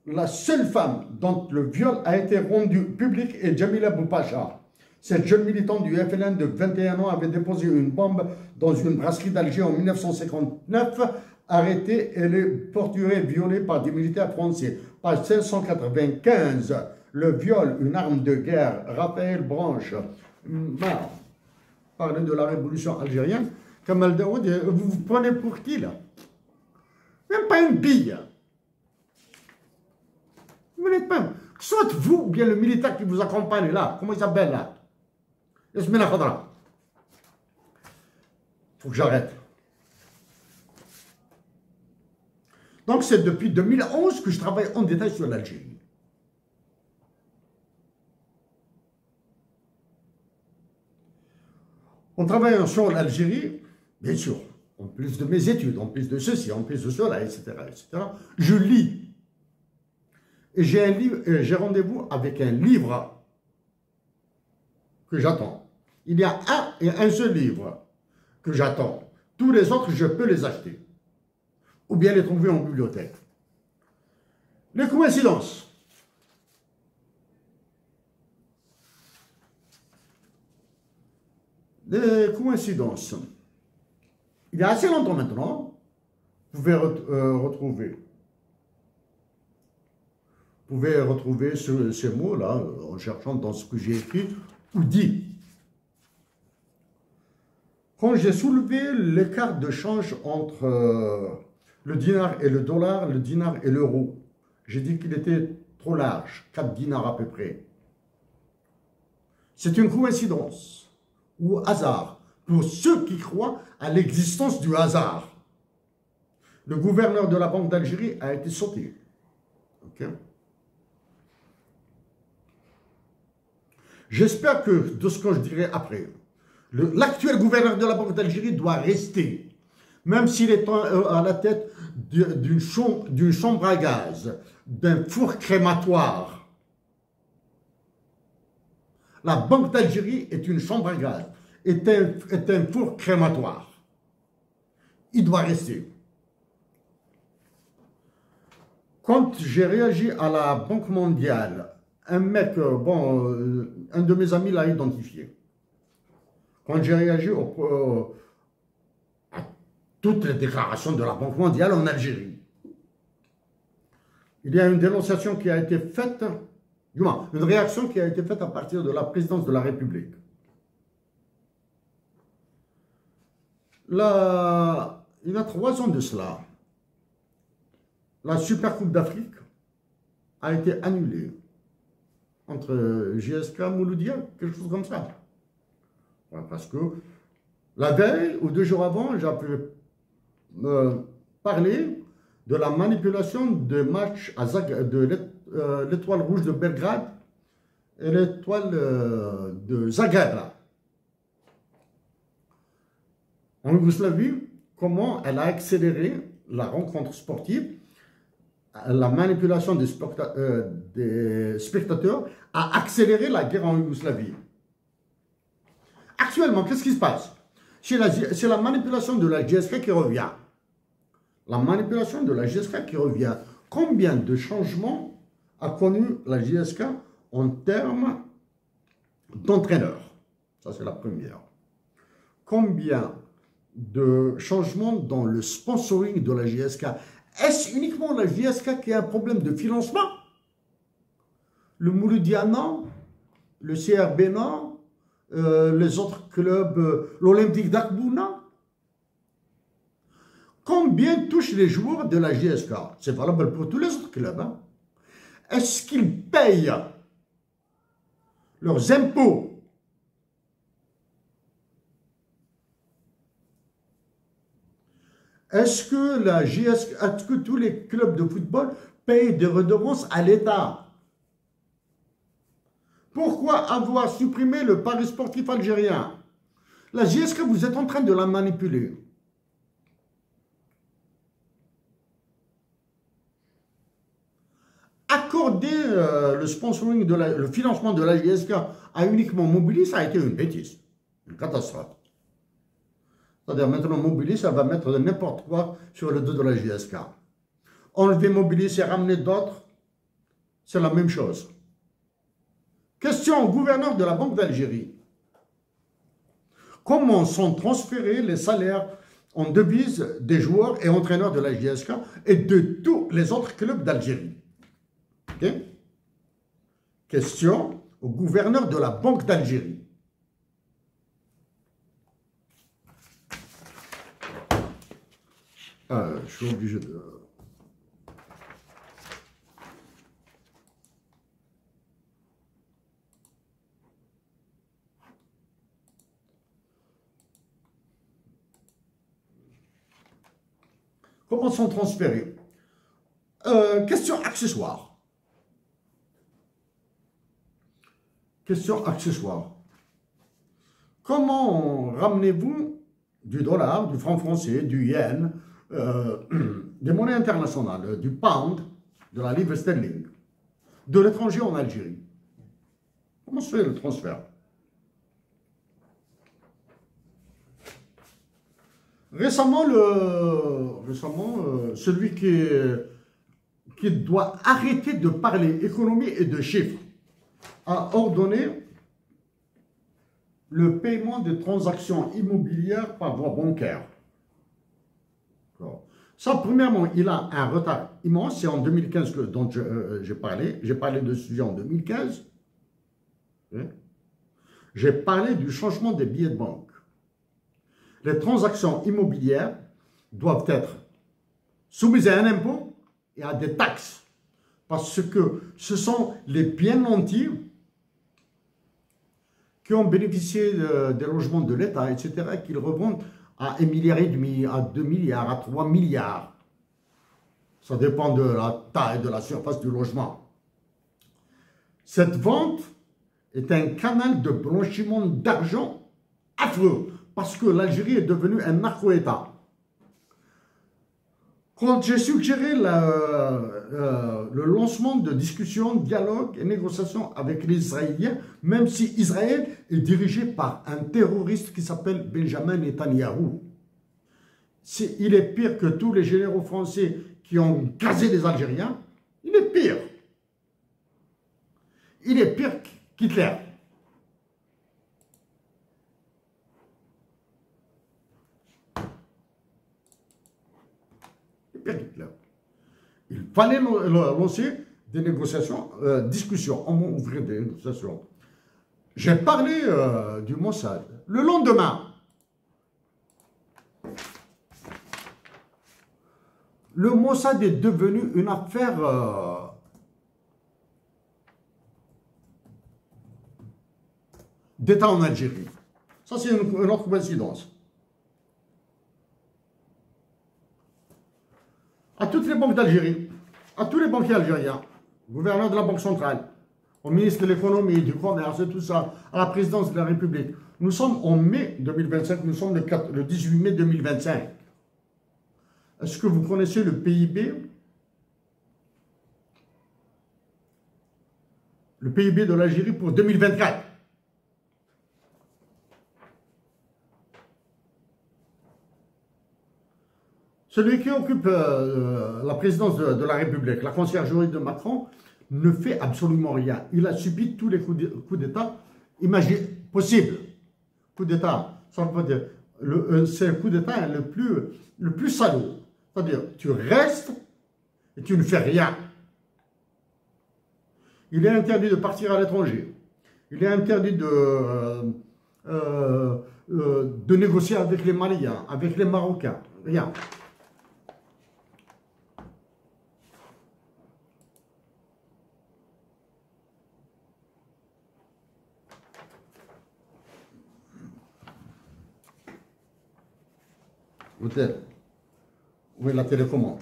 La seule femme dont le viol a été rendu public est Jamila Boupacha. Cette jeune militante du FLN de 21 ans avait déposé une bombe dans une brasserie d'Alger en 1959. Arrêtée, elle est torturée, violée par des militaires français. Page 595, le viol, une arme de guerre, Raphaël Branche. Parlez de la révolution algérienne. Kamal Daoud, vous vous prenez pour qui là? Même pas une bille. Vous n'êtes pas. Soit vous ou bien le militaire qui vous accompagne là. Comment il s'appelle là? Yasmina Khadra. Faut que j'arrête. Donc c'est depuis 2011 que je travaille en détail sur l'Algérie. En travaillant sur l'Algérie, bien sûr, en plus de mes études, en plus de ceci, en plus de cela, etc., je lis. Et j'ai rendez-vous avec un livre que j'attends. Il y a un seul livre que j'attends. Tous les autres, je peux les acheter. Ou bien les trouver en bibliothèque. Les coïncidences. Les coïncidences. Il y a assez longtemps maintenant, vous pouvez retrouver ces mots-là en cherchant dans ce que j'ai écrit ou dit. Quand j'ai soulevé l'écart de change entre le dinar et le dollar, le dinar et l'euro, j'ai dit qu'il était trop large, 4 dinars à peu près. C'est une coïncidence ou hasard pour ceux qui croient à l'existence du hasard. Le gouverneur de la Banque d'Algérie a été sauté. Okay. J'espère que, de ce que je dirai après, l'actuel gouverneur de la Banque d'Algérie doit rester, même s'il est à la tête d'une chambre à gaz, d'un four crématoire. La Banque d'Algérie est une chambre à gaz, est un four crématoire. Il doit rester. Quand j'ai réagi à la Banque mondiale, un mec, un de mes amis l'a identifié. Quand j'ai réagi à toutes les déclarations de la Banque mondiale en Algérie, il y a une dénonciation qui a été faite, du moins, une réaction qui a été faite à partir de la présidence de la République. Là, il y a 3 ans de cela, la Supercoupe d'Afrique a été annulée entre JSK et Mouloudia, quelque chose comme ça. Parce que la veille ou 2 jours avant, j'ai pu parler de la manipulation de matchs de l'Étoile Rouge de Belgrade et l'Étoile de Zagreb. En Yougoslavie, comment elle a accéléré la rencontre sportive, la manipulation des spectateurs a accéléré la guerre en Yougoslavie. Actuellement, qu'est-ce qui se passe? C'est la manipulation de la GSK qui revient. La manipulation de la GSK qui revient. Combien de changements a connu la GSK en termes d'entraîneurs? Ça, c'est la première. Combien de changements dans le sponsoring de la GSK? Est-ce uniquement la GSK qui a un problème de financement? Le Mouloudia non, le CRB non, les autres clubs, l'Olympique d'Akbou non. Combien touchent les joueurs de la JSK? C'est valable pour tous les autres clubs. Hein? Est-ce qu'ils payent leurs impôts? Est-ce que la JSK, est-ce que tous les clubs de football payent des redevances à l'État? Pourquoi avoir supprimé le Paris sportif algérien? La JSK, vous êtes en train de la manipuler. Accorder le sponsoring, le financement de la JSK à uniquement Mobilier, ça a été une bêtise, une catastrophe. C'est-à-dire maintenant Mobilier, ça va mettre n'importe quoi sur le dos de la JSK. Enlever Mobilier, c'est ramener d'autres, c'est la même chose. Question au gouverneur de la Banque d'Algérie. Comment sont transférés les salaires en devises des joueurs et entraîneurs de la JSK et de tous les autres clubs d'Algérie? Okay. Question au gouverneur de la Banque d'Algérie. Je suis obligé de... Comment sont transférés? Question accessoire. Question accessoire. Comment ramenez-vous du dollar, du franc français, du yen, des monnaies internationales, du pound, de la livre sterling, de l'étranger en Algérie? Comment se fait le transfert? Récemment, celui qui doit arrêter de parler économie et de chiffres a ordonné le paiement des transactions immobilières par voie bancaire. Ça, premièrement, il a un retard immense. C'est en 2015 dont j'ai parlé. J'ai parlé de ce sujet en 2015. J'ai parlé du changement des billets de banque. Les transactions immobilières doivent être soumises à un impôt et à des taxes. Parce que ce sont les biens nantis qui ont bénéficié des logements de l'État, etc., qu'ils revendent à 1,5 milliard, à 2 milliards, à 3 milliards. Ça dépend de la taille, de la surface du logement. Cette vente est un canal de blanchiment d'argent affreux, parce que l'Algérie est devenue un narco-État. Quand j'ai suggéré le lancement de discussions, dialogues et négociations avec les Israéliens, même si Israël est dirigé par un terroriste qui s'appelle Benjamin Netanyahou, il est pire que tous les généraux français qui ont gazé les Algériens, il est pire. Il est pire qu'Hitler. Il fallait lancer des négociations, discussions, on va ouvrir des négociations. J'ai parlé du Mossad. Le lendemain, le Mossad est devenu une affaire d'État en Algérie. Ça, c'est une autre coïncidence. À toutes les banques d'Algérie, à tous les banquiers algériens, gouverneur de la Banque centrale, au ministre de l'économie, du commerce et tout ça, à la présidence de la République. Nous sommes en mai 2025, nous sommes le 18 mai 2025. Est-ce que vous connaissez le PIB? Le PIB de l'Algérie pour 2024. Celui qui occupe la présidence de la République, la conciergerie de Macron, ne fait absolument rien. Il a subi tous les coups d'État possibles. Coup d'État, ça veut dire, c'est le coup d'État le plus salaud. C'est-à-dire, tu restes et tu ne fais rien. Il est interdit de partir à l'étranger. Il est interdit de négocier avec les Maliens, avec les Marocains. Rien. Hôtel. Où est la télécommande?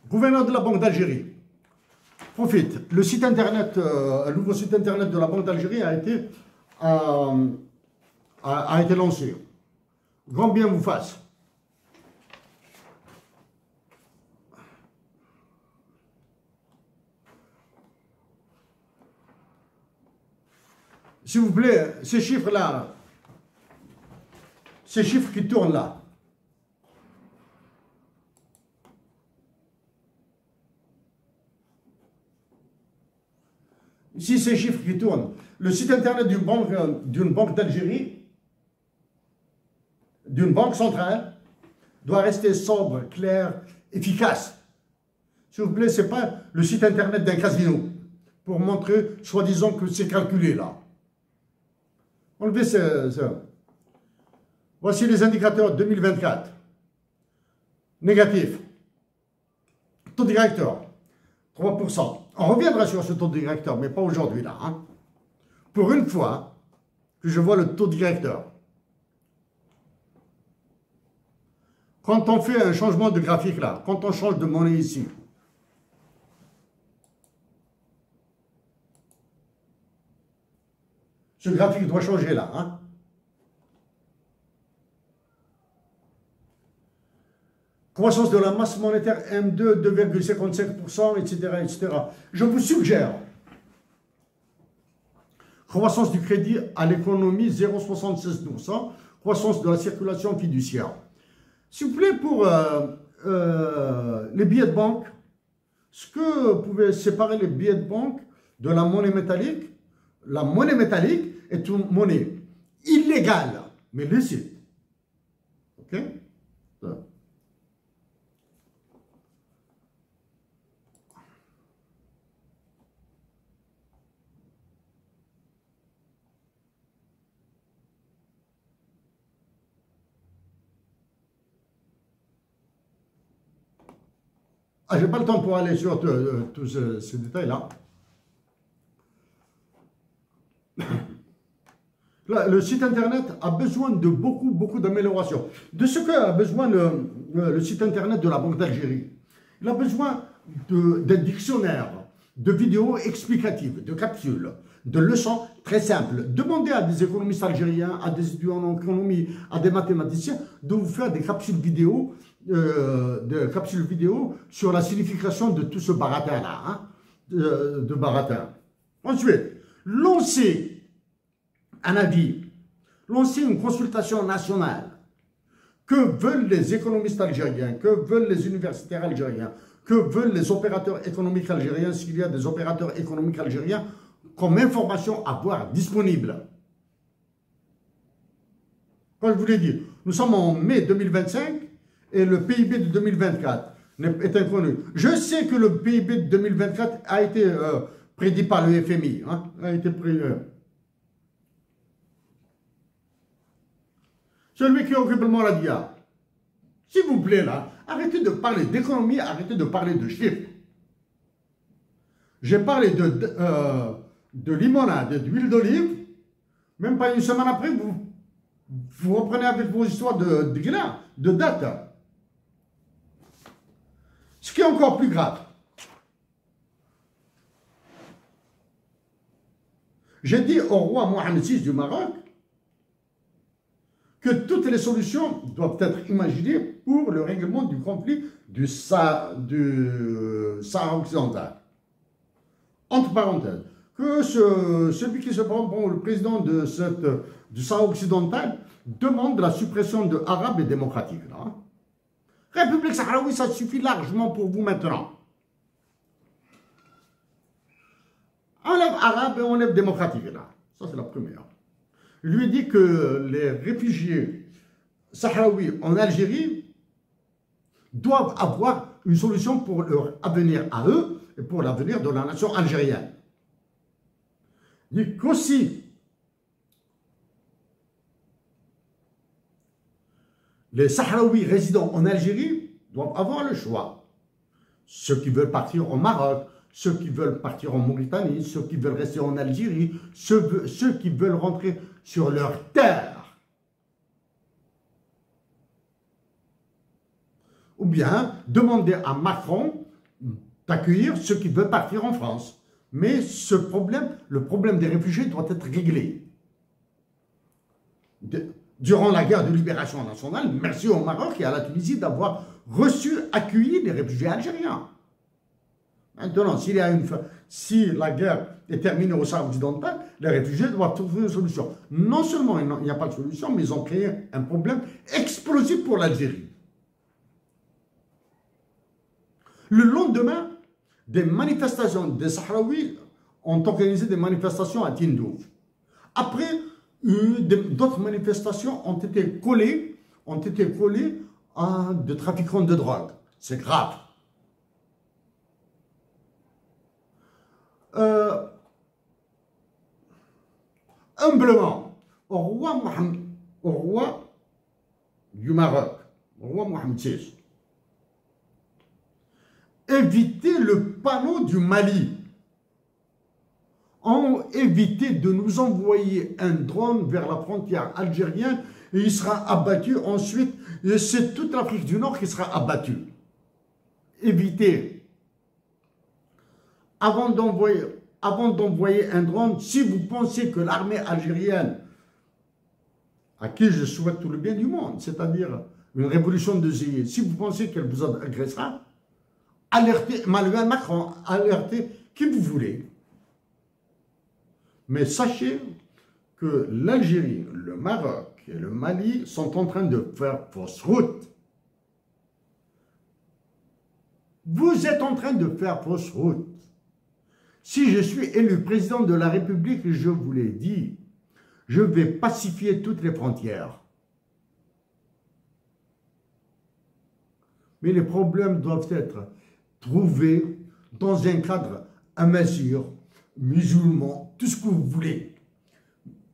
Gouverneur de la Banque d'Algérie. Profite. Le site internet, un nouveau site internet de la Banque d'Algérie a été lancé. Grand bien vous fasse. S'il vous plaît, ces chiffres-là, ces chiffres qui tournent là, ici, ces chiffres qui tournent. Le site internet d'une banque d'Algérie, d'une banque centrale, doit rester sobre, clair, efficace. S'il vous plaît, ce n'est pas le site internet d'un casino pour montrer, soi-disant, que c'est calculé là. Enlevez ça. Voici les indicateurs 2024. Négatif. Taux directeur, 3%. On reviendra sur ce taux directeur, mais pas aujourd'hui là. Hein. Pour une fois que je vois le taux directeur. Quand on fait un changement de graphique là, quand on change de monnaie ici, ce graphique doit changer là. Hein. Croissance de la masse monétaire M2, 2,55%, etc., etc. Je vous suggère, croissance du crédit à l'économie, 0,76%, croissance de la circulation fiduciaire. S'il vous plaît, pour les billets de banque, est-ce que vous pouvez séparer les billets de banque de la monnaie métallique? La monnaie métallique est une monnaie illégale, mais licite. OK? Ah, je n'ai pas le temps pour aller sur tous ces détails-là. Le site internet a besoin de beaucoup d'améliorations. De ce qu'a besoin le site internet de la Banque d'Algérie. Il a besoin d'un dictionnaire, de vidéos explicatives, de capsules, de leçons très simples. Demandez à des économistes algériens, à des étudiants en économie, à des mathématiciens de vous faire des capsules vidéo, sur la signification de tout ce baratin-là, hein, de baratin. Ensuite, lancez un avis, lancez une consultation nationale. Que veulent les économistes algériens, que veulent les universitaires algériens, que veulent les opérateurs économiques algériens, s'il y a des opérateurs économiques algériens, comme information à avoir disponible. Comme je vous l'ai dit, nous sommes en mai 2025 et le PIB de 2024 est inconnu. Je sais que le PIB de 2024 a été prédit par le FMI. Hein, a été prédit. Celui qui occupe le Moradia, s'il vous plaît là, arrêtez de parler d'économie, arrêtez de parler de chiffres. J'ai parlé de limonade, d'huile d'olive, même pas une semaine après, vous reprenez avec vos histoires de date. Ce qui est encore plus grave, j'ai dit au roi Mohamed VI du Maroc que toutes les solutions doivent être imaginées pour le règlement du conflit du Sahara occidental. Entre parenthèses, que celui qui se prend pour le président du Sahara occidental demande la suppression de Arabes et démocratiques. Là. République sahraoui, ça suffit largement pour vous maintenant. Enlève arabe et enlève démocratique là. Ça, c'est la première. Je lui ai dit que les réfugiés sahraouis en Algérie doivent avoir une solution pour leur avenir à eux et pour l'avenir de la nation algérienne. Il dit qu'aussi les Sahraouis résidant en Algérie doivent avoir le choix. Ceux qui veulent partir au Maroc, ceux qui veulent partir en Mauritanie, ceux qui veulent rester en Algérie, ceux qui veulent rentrer sur leur terre. Ou bien demander à Macron d'accueillir ceux qui veulent partir en France. Mais ce problème, le problème des réfugiés doit être réglé. Durant la guerre de libération nationale, merci au Maroc et à la Tunisie d'avoir accueilli les réfugiés algériens. Maintenant, si la guerre est terminée au Sahara occidental, les réfugiés doivent trouver une solution. Non seulement il n'y a pas de solution, mais ils ont créé un problème explosif pour l'Algérie. Le lendemain, des manifestations des Sahraouis ont organisé des manifestations à Tindouf. Après, d'autres manifestations ont été collées à des trafiquants de drogue. C'est grave. Humblement, au roi du Maroc, au roi Mohamed VI, évitez le panneau du Mali. Ont évité de nous envoyer un drone vers la frontière algérienne et il sera abattu ensuite. C'est toute l'Afrique du Nord qui sera abattue. Évitez. Avant d'envoyer un drone, si vous pensez que l'armée algérienne, à qui je souhaite tout le bien du monde, c'est-à-dire une révolution de juillet, si vous pensez qu'elle vous agressera, alertez Emmanuel Macron, alertez qui vous voulez. Mais sachez que l'Algérie, le Maroc et le Mali sont en train de faire fausse route. Vous êtes en train de faire fausse route. Si je suis élu président de la République, je vous l'ai dit, je vais pacifier toutes les frontières. Mais les problèmes doivent être trouvés dans un cadre à mesure, musulman, tout ce que vous voulez.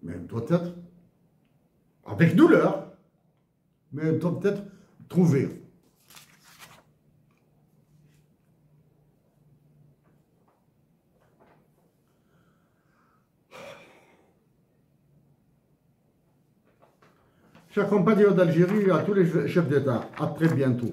Mais doit être avec douleur, mais doit être trouvé. Chers compatriotes d'Algérie, à tous les chefs d'État, à très bientôt.